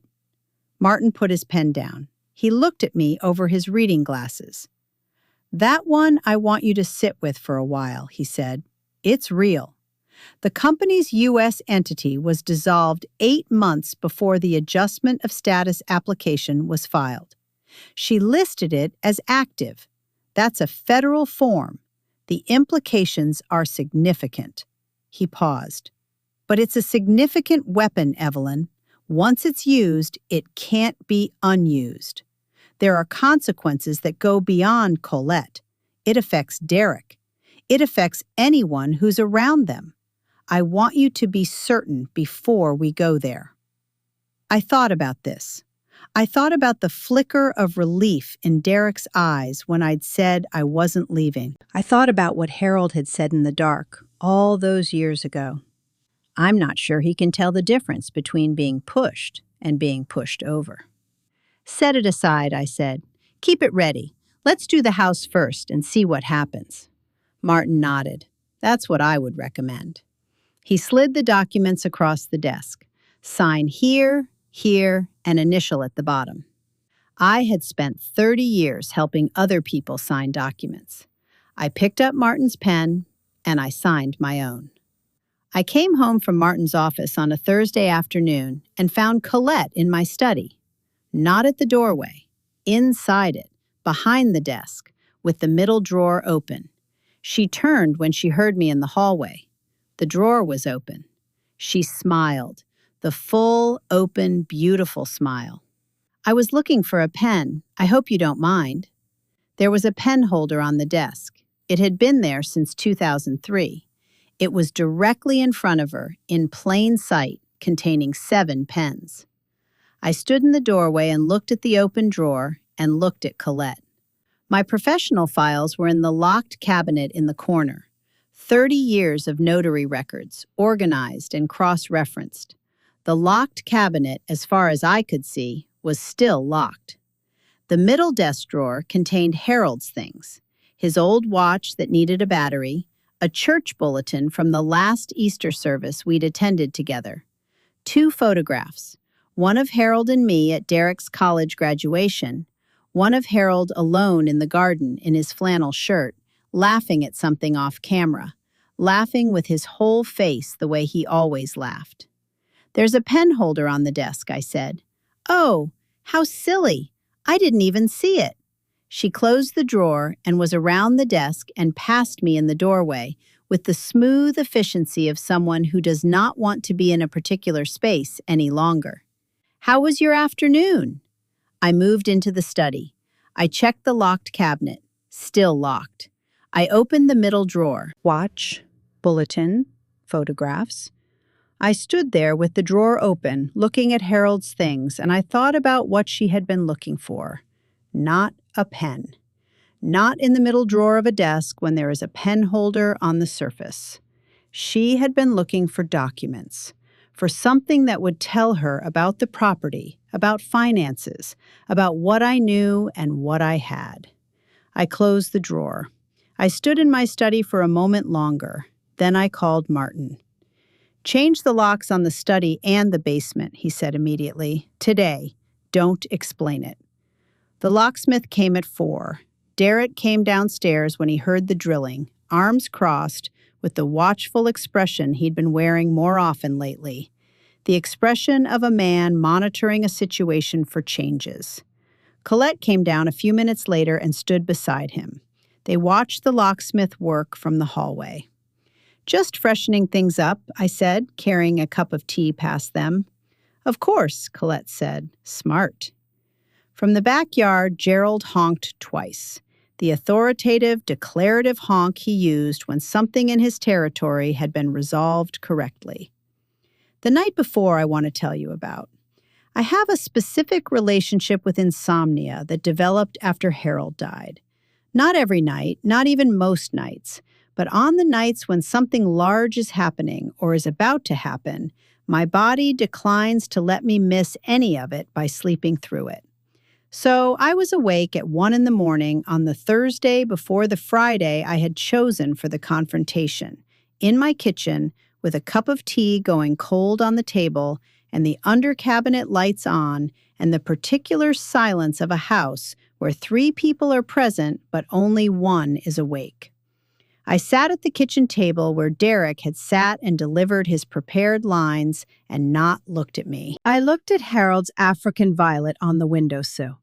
Martin put his pen down. He looked at me over his reading glasses. "That one I want you to sit with for a while," he said. "It's real. The company's U.S. entity was dissolved 8 months before the adjustment of status application was filed. She listed it as active. That's a federal form. The implications are significant." He paused. "But it's a significant weapon, Evelyn. Once it's used, it can't be unused. There are consequences that go beyond Colette. It affects Derek. It affects anyone who's around them. I want you to be certain before we go there." I thought about this. I thought about the flicker of relief in Derek's eyes when I'd said I wasn't leaving. I thought about what Harold had said in the dark all those years ago. "I'm not sure he can tell the difference between being pushed and being pushed over." "Set it aside," I said. "Keep it ready. Let's do the house first and see what happens." Martin nodded. "That's what I would recommend." He slid the documents across the desk. "Sign here, here, and initial at the bottom." I had spent 30 years helping other people sign documents. I picked up Martin's pen, and I signed my own. I came home from Martin's office on a Thursday afternoon and found Colette in my study. Not at the doorway, inside it, behind the desk, with the middle drawer open. She turned when she heard me in the hallway. The drawer was open. She smiled, the full, open, beautiful smile. "I was looking for a pen. I hope you don't mind." There was a pen holder on the desk. It had been there since 2003. It was directly in front of her, in plain sight, containing 7 pens. I stood in the doorway and looked at the open drawer and looked at Colette. My professional files were in the locked cabinet in the corner. 30 years of notary records, organized and cross-referenced. The locked cabinet, as far as I could see, was still locked. The middle desk drawer contained Harold's things: his old watch that needed a battery, a church bulletin from the last Easter service we'd attended together, 2 photographs, one of Harold and me at Derek's college graduation, one of Harold alone in the garden in his flannel shirt, laughing at something off camera, laughing with his whole face the way he always laughed. "There's a pen holder on the desk," I said. "Oh, how silly! I didn't even see it." She closed the drawer and was around the desk and past me in the doorway with the smooth efficiency of someone who does not want to be in a particular space any longer. "How was your afternoon?" I moved into the study. I checked the locked cabinet, still locked. I opened the middle drawer. Watch, bulletin, photographs. I stood there with the drawer open, looking at Harold's things, and I thought about what she had been looking for. Not a pen. Not in the middle drawer of a desk when there is a pen holder on the surface. She had been looking for documents, for something that would tell her about the property, about finances, about what I knew and what I had. I closed the drawer. I stood in my study for a moment longer. Then I called Martin. "Change the locks on the study and the basement," he said immediately. "Today. Don't explain it." The locksmith came at 4. Derek came downstairs when he heard the drilling, arms crossed, with the watchful expression he'd been wearing more often lately. The expression of a man monitoring a situation for changes. Colette came down a few minutes later and stood beside him. They watched the locksmith work from the hallway. "Just freshening things up," I said, carrying a cup of tea past them. "Of course," Colette said. "Smart." From the backyard, Gerald honked twice, the authoritative, declarative honk he used when something in his territory had been resolved correctly. The night before I want to tell you about. I have a specific relationship with insomnia that developed after Harold died. Not every night, not even most nights, but on the nights when something large is happening or is about to happen, my body declines to let me miss any of it by sleeping through it. So I was awake at 1 a.m. on the Thursday before the Friday I had chosen for the confrontation, in my kitchen with a cup of tea going cold on the table and the under-cabinet lights on and the particular silence of a house where 3 people are present but only 1 is awake. I sat at the kitchen table where Derek had sat and delivered his prepared lines and not looked at me. I looked at Harold's African violet on the windowsill.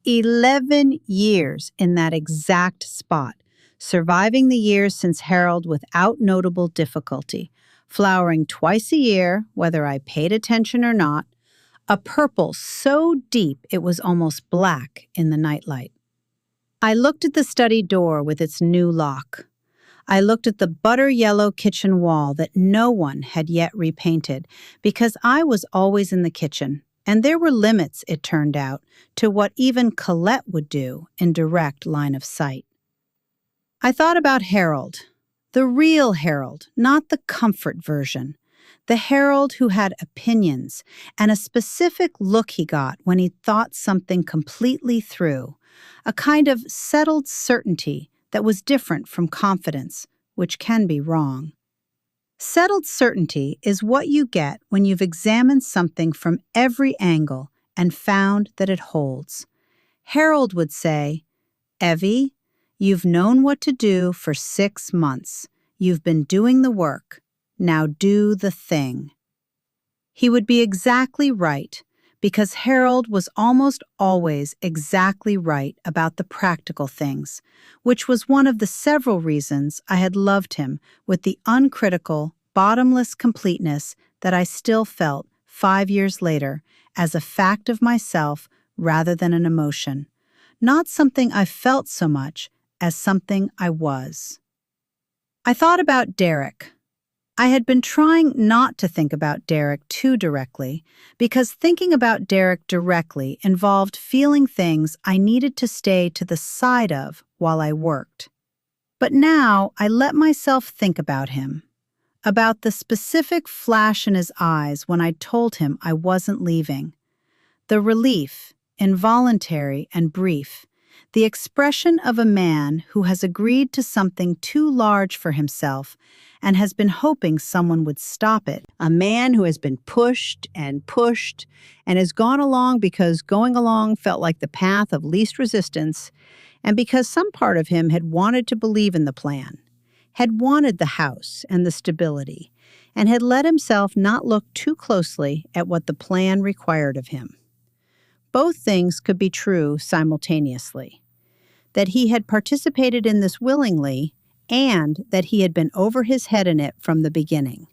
11 years in that exact spot, surviving the years since Harold without notable difficulty, flowering twice a year, whether I paid attention or not, a purple so deep it was almost black in the nightlight. I looked at the study door with its new lock. I looked at the butter yellow kitchen wall that no one had yet repainted because I was always in the kitchen, and there were limits, it turned out, to what even Colette would do in direct line of sight. I thought about Harold, the real Harold, not the comfort version. The Harold who had opinions and a specific look he got when he thought something completely through, a kind of settled certainty that was different from confidence, which can be wrong. Settled certainty is what you get when you've examined something from every angle and found that it holds. Harold would say, "Evie, you've known what to do for 6 months. You've been doing the work. Now do the thing." He would be exactly right, because Harold was almost always exactly right about the practical things, which was one of the several reasons I had loved him with the uncritical, bottomless completeness that I still felt 5 years later as a fact of myself rather than an emotion, not something I felt so much as something I was. I thought about Derek. I had been trying not to think about Derek too directly, because thinking about Derek directly involved feeling things I needed to stay to the side of while I worked. But now I let myself think about him, about the specific flash in his eyes when I told him I wasn't leaving, the relief, involuntary and brief, the expression of a man who has agreed to something too large for himself and has been hoping someone would stop it. A man who has been pushed and has gone along because going along felt like the path of least resistance, and because some part of him had wanted to believe in the plan, had wanted the house and the stability, and had let himself not look too closely at what the plan required of him. Both things could be true simultaneously. That he had participated in this willingly, and that he had been over his head in it from the beginning.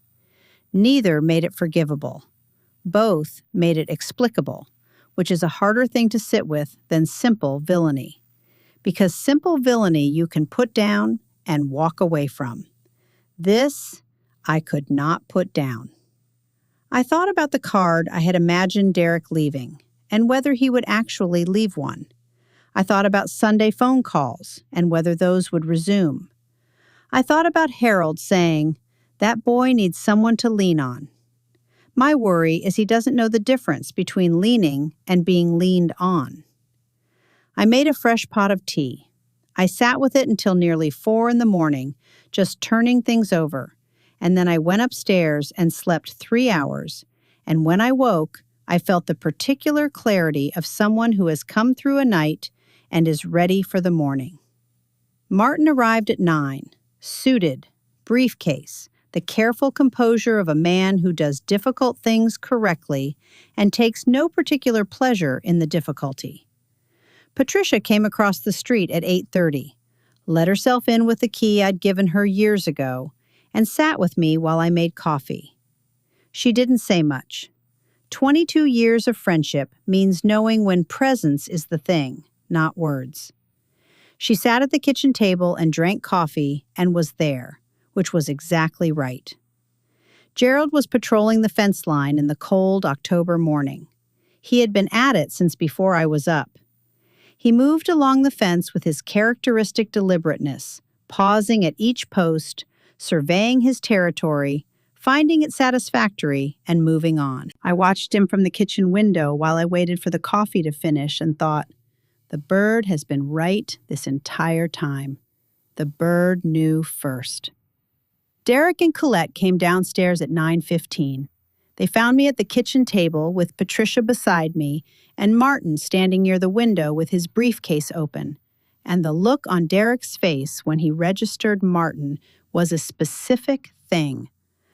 Neither made it forgivable. Both made it explicable, which is a harder thing to sit with than simple villainy. Because simple villainy you can put down and walk away from. This I could not put down. I thought about the card I had imagined Derek leaving, and whether he would actually leave one. I thought about Sunday phone calls and whether those would resume. I thought about Harold saying, "That boy needs someone to lean on." My worry is he doesn't know the difference between leaning and being leaned on. I made a fresh pot of tea. I sat with it until nearly 4 a.m, just turning things over, and then I went upstairs and slept 3 hours, and when I woke, I felt the particular clarity of someone who has come through a night and is ready for the morning. Martin arrived at 9, suited, briefcase, the careful composure of a man who does difficult things correctly and takes no particular pleasure in the difficulty. Patricia came across the street at 8:30, let herself in with the key I'd given her years ago, and sat with me while I made coffee. She didn't say much. 22 years of friendship means knowing when presence is the thing, not words. She sat at the kitchen table and drank coffee and was there, which was exactly right. Gerald was patrolling the fence line in the cold October morning. He had been at it since before I was up. He moved along the fence with his characteristic deliberateness, pausing at each post, surveying his territory, finding it satisfactory, and moving on. I watched him from the kitchen window while I waited for the coffee to finish and thought, the bird has been right this entire time. The bird knew first. Derek and Colette came downstairs at 9:15. They found me at the kitchen table with Patricia beside me and Martin standing near the window with his briefcase open. And the look on Derek's face when he registered Martin was a specific thing.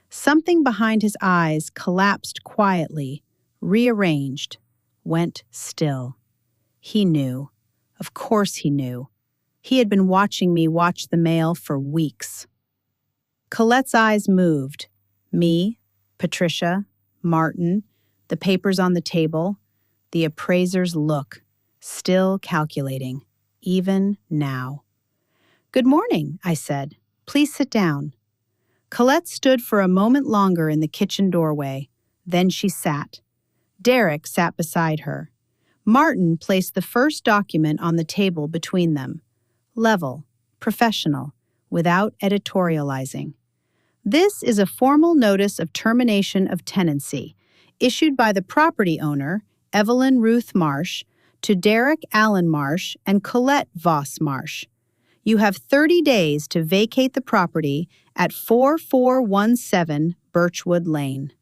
Something behind his eyes collapsed quietly, rearranged, went still. He knew. Of course he knew. He had been watching me watch the mail for weeks. Colette's eyes moved. Me, Patricia, Martin, The papers on the table, the appraiser's look, still calculating, even now. "Good morning," I said. "Please sit down." Colette stood for a moment longer in the kitchen doorway. Then she sat. Derek sat beside her. Martin placed the first document on the table between them. Level, professional, without editorializing. "This is a formal notice of termination of tenancy, issued by the property owner, Evelyn Ruth Marsh, to Derek Allen Marsh and Colette Voss Marsh. You have 30 days to vacate the property at 4417 Birchwood Lane."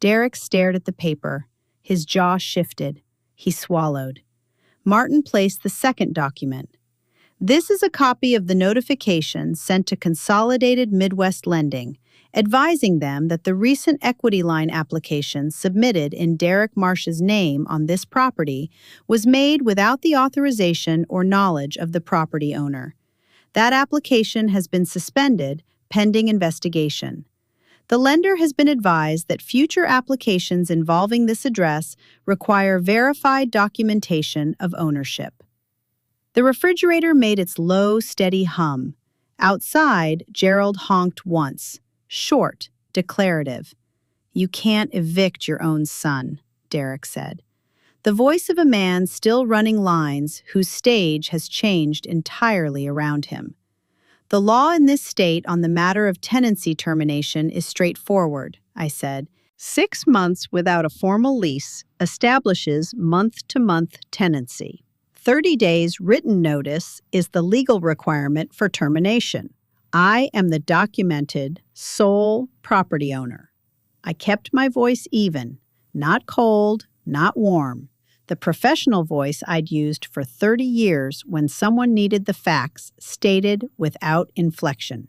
Derek stared at the paper. His jaw shifted. He swallowed. Martin placed the second document. "This is a copy of the notification sent to Consolidated Midwest Lending, advising them that the recent equity line application submitted in Derek Marsh's name on this property was made without the authorization or knowledge of the property owner. That application has been suspended pending investigation. The lender has been advised that future applications involving this address require verified documentation of ownership." The refrigerator made its low, steady hum. Outside, Gerald honked once. Short, declarative. "You can't evict your own son," Derek said. The voice of a man still running lines whose stage has changed entirely around him. "The law in this state on the matter of tenancy termination is straightforward," I said. 6 months without a formal lease establishes month-to-month tenancy. 30 days written notice is the legal requirement for termination. I am the documented sole property owner. I kept my voice even, not cold, not warm. The professional voice I'd used for 30 years when someone needed the facts stated without inflection.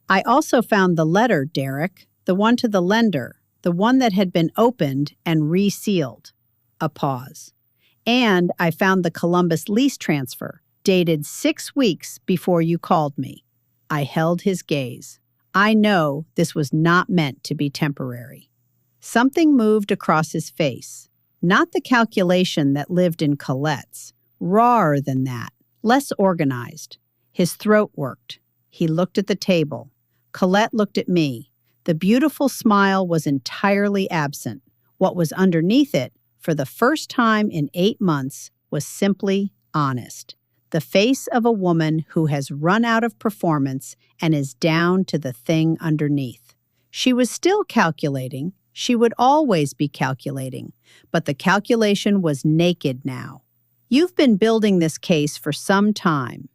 "I also found the letter, Derek, the one to the lender, the one that had been opened and resealed." A pause. "And I found the Columbus lease transfer, dated 6 weeks before you called me." I held his gaze. I know this was not meant to be temporary. Something moved across his face. Not the calculation that lived in Colette's. Rawer than that. Less organized. His throat worked. He looked at the table. Colette looked at me. The beautiful smile was entirely absent. What was underneath it, for the first time in 8 months, was simply honest. The face of a woman who has run out of performance and is down to the thing underneath. She was still calculating. She would always be calculating, but the calculation was naked now. "You've been building this case for some time."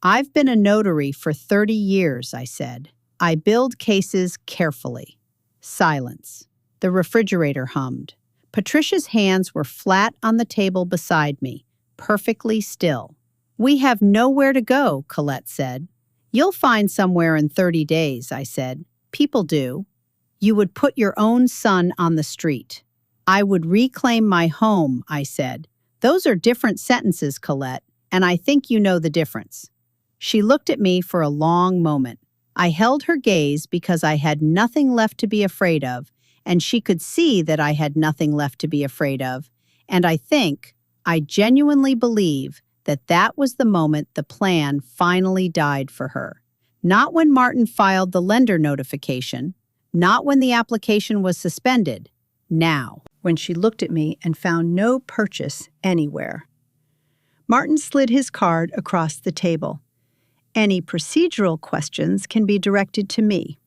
"I've been a notary for 30 years, I said. "I build cases carefully." Silence. The refrigerator hummed. Patricia's hands were flat on the table beside me, perfectly still. "We have nowhere to go," Colette said. "You'll find somewhere in 30 days, I said. "People do." "You would put your own son on the street." "I would reclaim my home," I said. "Those are different sentences, Colette, and I think you know the difference." She looked at me for a long moment. I held her gaze because I had nothing left to be afraid of, and she could see that I had nothing left to be afraid of, and I genuinely believe that was the moment the plan finally died for her. Not when Martin filed the lender notification, not when the application was suspended. Now, when she looked at me and found no purchase anywhere. Martin slid his card across the table. "Any procedural questions can be directed to me."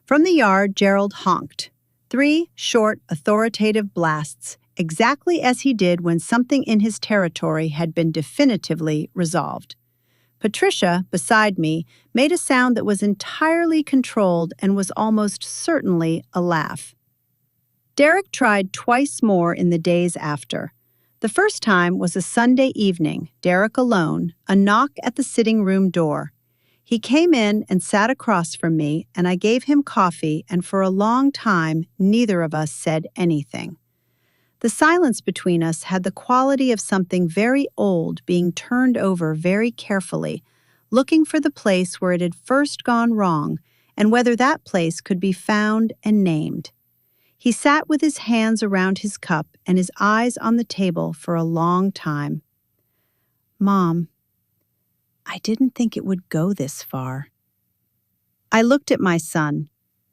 From the yard, Gerald honked. 3 short, authoritative blasts, exactly as he did when something in his territory had been definitively resolved. Patricia, beside me, made a sound that was entirely controlled and was almost certainly a laugh. Derek tried twice more in the days after. The first time was a Sunday evening, Derek alone, a knock at the sitting room door. He came in and sat across from me, and I gave him coffee, and for a long time, neither of us said anything. The silence between us had the quality of something very old being turned over very carefully, looking for the place where it had first gone wrong and whether that place could be found and named. He sat with his hands around his cup and his eyes on the table for a long time. "Mom, I didn't think it would go this far." I looked at my son,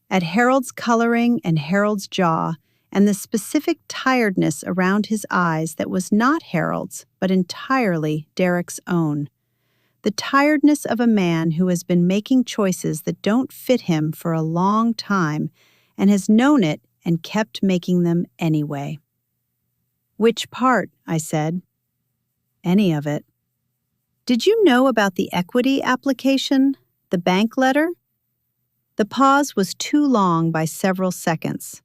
at Harold's coloring and Harold's jaw, and the specific tiredness around his eyes that was not Harold's, but entirely Derek's own. The tiredness of a man who has been making choices that don't fit him for a long time and has known it and kept making them anyway. "Which part?" I said. "Any of it." "Did you know about the equity application, the bank letter?" The pause was too long by several seconds.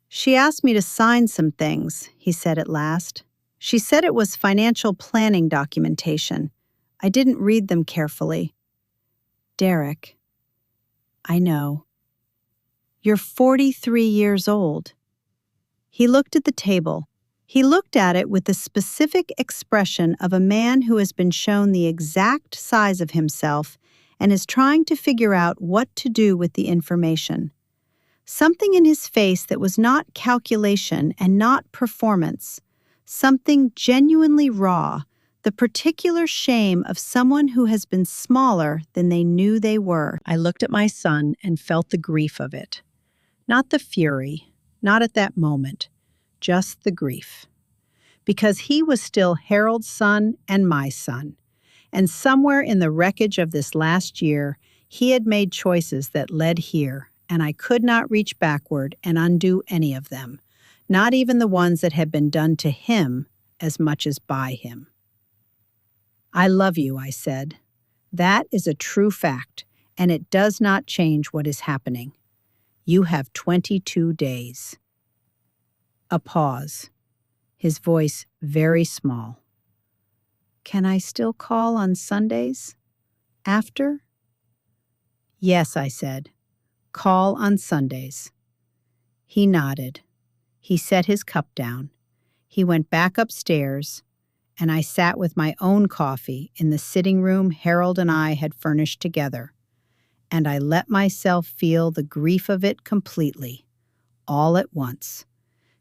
"She asked me to sign some things," he said at last. "She said it was financial planning documentation. I didn't read them carefully." "Derek, I know. You're 43 years old." He looked at the table. He looked at it with the specific expression of a man who has been shown the exact size of himself and is trying to figure out what to do with the information. Something in his face that was not calculation and not performance. Something genuinely raw, the particular shame of someone who has been smaller than they knew they were. I looked at my son and felt the grief of it. Not the fury, not at that moment, just the grief. Because he was still Harold's son and my son. And somewhere in the wreckage of this last year, he had made choices that led here, and I could not reach backward and undo any of them, not even the ones that had been done to him as much as by him. "I love you," I said. "That is a true fact, and it does not change what is happening. You have 22 days. A pause. His voice very small. "Can I still call on Sundays? After?" "Yes," I said. "Call on Sundays." He nodded. He set his cup down. He went back upstairs, and I sat with my own coffee in the sitting room Harold and I had furnished together. And I let myself feel the grief of it completely, all at once,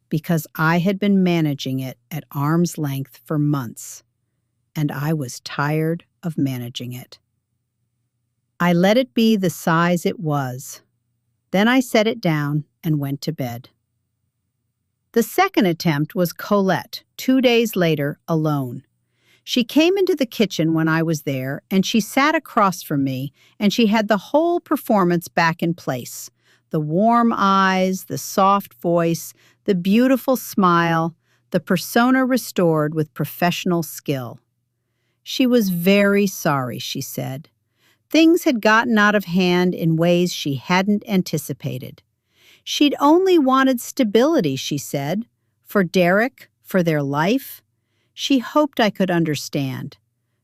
because I had been managing it at arm's length for months, and I was tired of managing it. I let it be the size it was. Then I set it down and went to bed. The second attempt was Colette, 2 days later, alone. She came into the kitchen when I was there, and she sat across from me, and she had the whole performance back in place. The warm eyes, the soft voice, the beautiful smile, the persona restored with professional skill. She was very sorry, she said. Things had gotten out of hand in ways she hadn't anticipated. She'd only wanted stability, she said, for Derek, for their life. She hoped I could understand.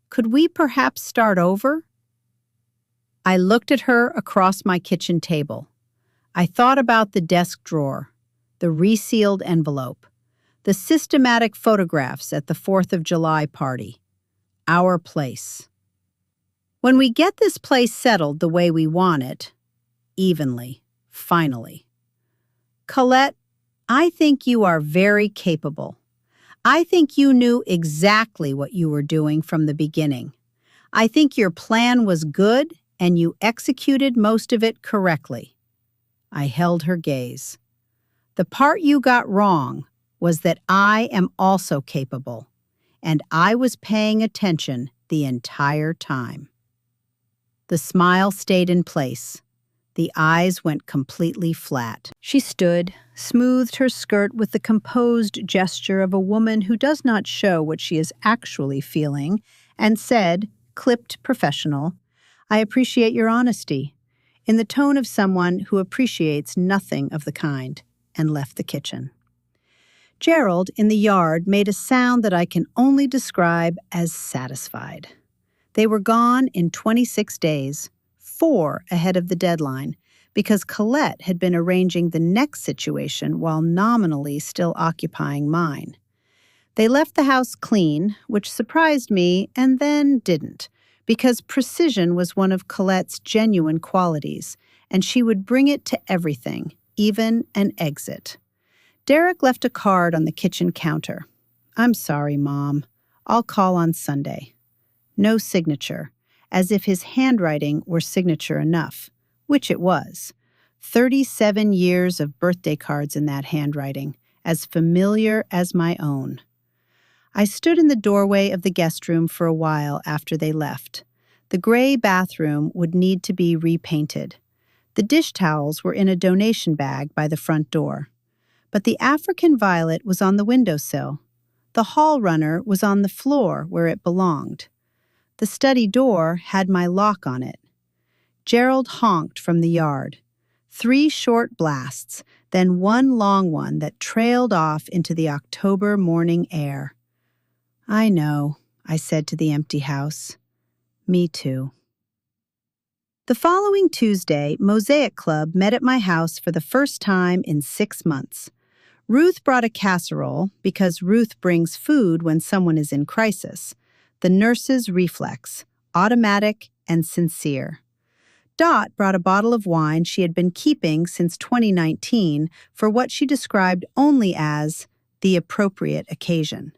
Could we perhaps start over? I looked at her across my kitchen table. I thought about the desk drawer, the resealed envelope, the systematic photographs at the 4th of July party. Our place. When we get this place settled the way we want it, evenly, finally. Colette, I think you are very capable. I think you knew exactly what you were doing from the beginning. I think your plan was good and you executed most of it correctly. I held her gaze. The part you got wrong was that I am also capable, and I was paying attention the entire time. The smile stayed in place. The eyes went completely flat. She stood, smoothed her skirt with the composed gesture of a woman who does not show what she is actually feeling, and said, clipped professional, "I appreciate your honesty," in the tone of someone who appreciates nothing of the kind, and left the kitchen. Gerald, in the yard, made a sound that I can only describe as satisfied. They were gone in 26 days, 4 ahead of the deadline, because Colette had been arranging the next situation while nominally still occupying mine. They left the house clean, which surprised me and then didn't, because precision was one of Colette's genuine qualities, and she would bring it to everything, even an exit. Derek left a card on the kitchen counter. "I'm sorry, Mom. I'll call on Sunday." No signature, as if his handwriting were signature enough, which it was. 37 years of birthday cards in that handwriting, as familiar as my own. I stood in the doorway of the guest room for a while after they left. The gray bathroom would need to be repainted. The dish towels were in a donation bag by the front door. But the African violet was on the windowsill. The hall runner was on the floor where it belonged. The study door had my lock on it. Gerald honked from the yard. 3 short blasts, then one long one that trailed off into the October morning air. "I know," I said to the empty house. "Me too." The following Tuesday, Mosaic Club met at my house for the first time in 6 months. Ruth brought a casserole because Ruth brings food when someone is in crisis. The nurse's reflex, automatic and sincere. Dot brought a bottle of wine she had been keeping since 2019 for what she described only as the appropriate occasion.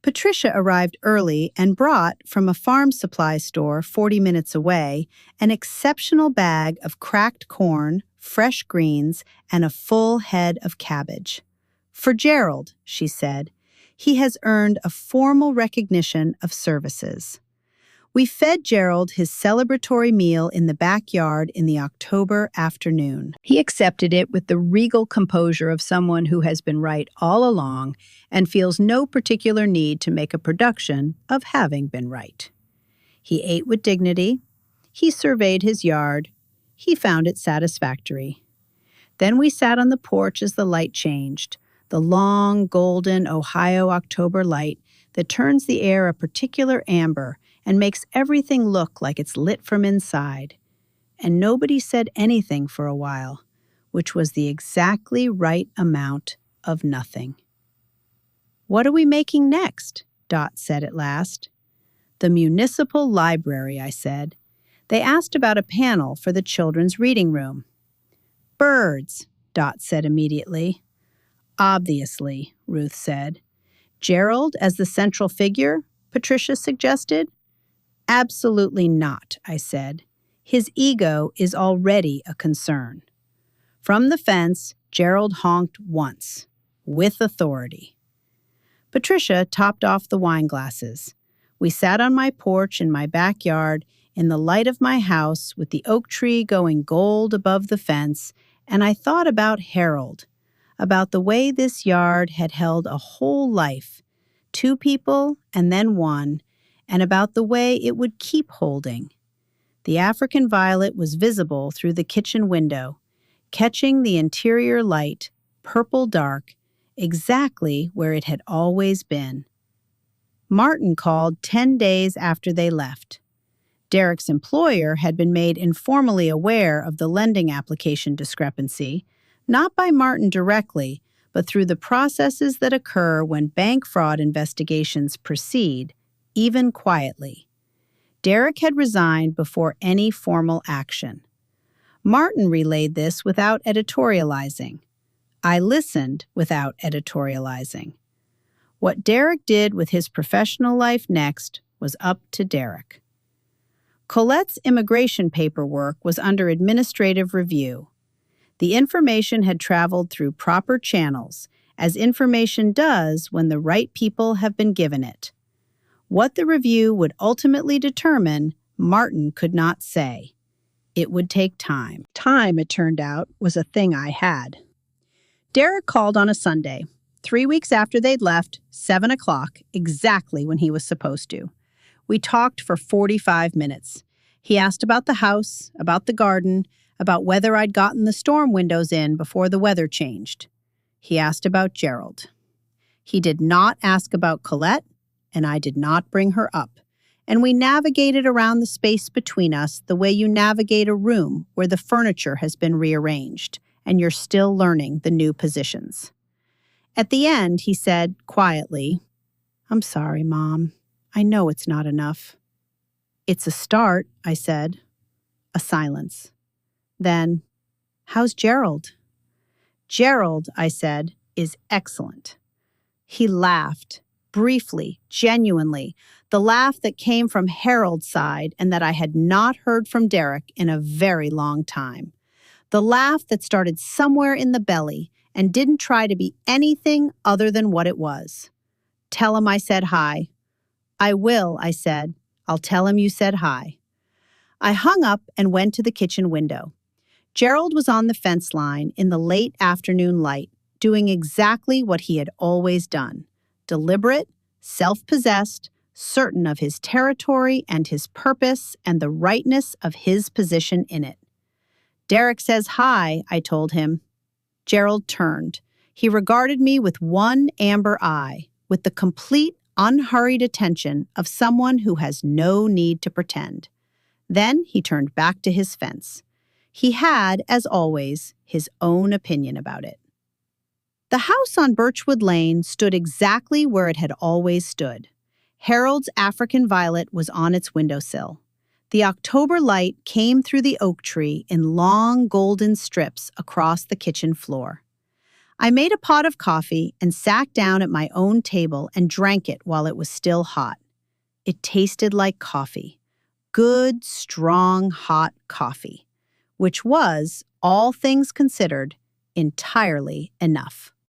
Patricia arrived early and brought, from a farm supply store 40 minutes away, an exceptional bag of cracked corn, fresh greens, and a full head of cabbage. "For Gerald," she said. "He has earned a formal recognition of services." We fed Gerald his celebratory meal in the backyard in the October afternoon. He accepted it with the regal composure of someone who has been right all along and feels no particular need to make a production of having been right. He ate with dignity. He surveyed his yard. He found it satisfactory. Then we sat on the porch as the light changed, the long, golden Ohio October light that turns the air a particular amber and makes everything look like it's lit from inside. And nobody said anything for a while, which was the exactly right amount of nothing. "What are we making next?" Dot said at last. "The municipal library," I said. They asked about a panel for the children's reading room. "Birds," Dot said immediately. "Obviously," Ruth said. "Gerald as the central figure?" Patricia suggested. "Absolutely not," I said. "His ego is already a concern." From the fence, Gerald honked once, with authority. Patricia topped off the wine glasses. We sat on my porch in my backyard in the light of my house with the oak tree going gold above the fence, and I thought about Harold, about the way this yard had held a whole life, 2 people and then 1, and about the way it would keep holding. The African violet was visible through the kitchen window, catching the interior light, purple dark, exactly where it had always been. Martin called 10 days after they left. Derek's employer had been made informally aware of the lending application discrepancy, not by Martin directly, but through the processes that occur when bank fraud investigations proceed, even quietly. Derek had resigned before any formal action. Martin relayed this without editorializing. I listened without editorializing. What Derek did with his professional life next was up to Derek. Colette's immigration paperwork was under administrative review. The information had traveled through proper channels, as information does when the right people have been given it. What the review would ultimately determine, Martin could not say. It would take time. Time, it turned out, was a thing I had. Derek called on a Sunday, 3 weeks after they'd left, 7 o'clock, exactly when he was supposed to. We talked for 45 minutes. He asked about the house, about the garden, about whether I'd gotten the storm windows in before the weather changed. He asked about Gerald. He did not ask about Colette, and I did not bring her up, and we navigated around the space between us the way you navigate a room where the furniture has been rearranged, and you're still learning the new positions. At the end, he said, quietly, "I'm sorry, Mom. I know it's not enough." "It's a start," I said. A silence. Then, "How's Gerald?" Gerald, I said, is excellent. He laughed, briefly, genuinely, the laugh that came from Harold's side and that I had not heard from Derek in a very long time. The laugh that started somewhere in the belly and didn't try to be anything other than what it was. Tell him I said hi. I will, I said. I'll tell him you said hi. I hung up and went to the kitchen window. Gerald was on the fence line in the late afternoon light, doing exactly what he had always done. Deliberate, self-possessed, certain of his territory and his purpose and the rightness of his position in it. Derek says hi, I told him. Gerald turned. He regarded me with one amber eye, with the complete, unhurried attention of someone who has no need to pretend. Then he turned back to his fence. He had, as always, his own opinion about it. The house on Birchwood Lane stood exactly where it had always stood. Harold's African violet was on its windowsill. The October light came through the oak tree in long golden strips across the kitchen floor. I made a pot of coffee and sat down at my own table and drank it while it was still hot. It tasted like coffee. Good, strong, hot coffee, which was, all things considered, entirely enough.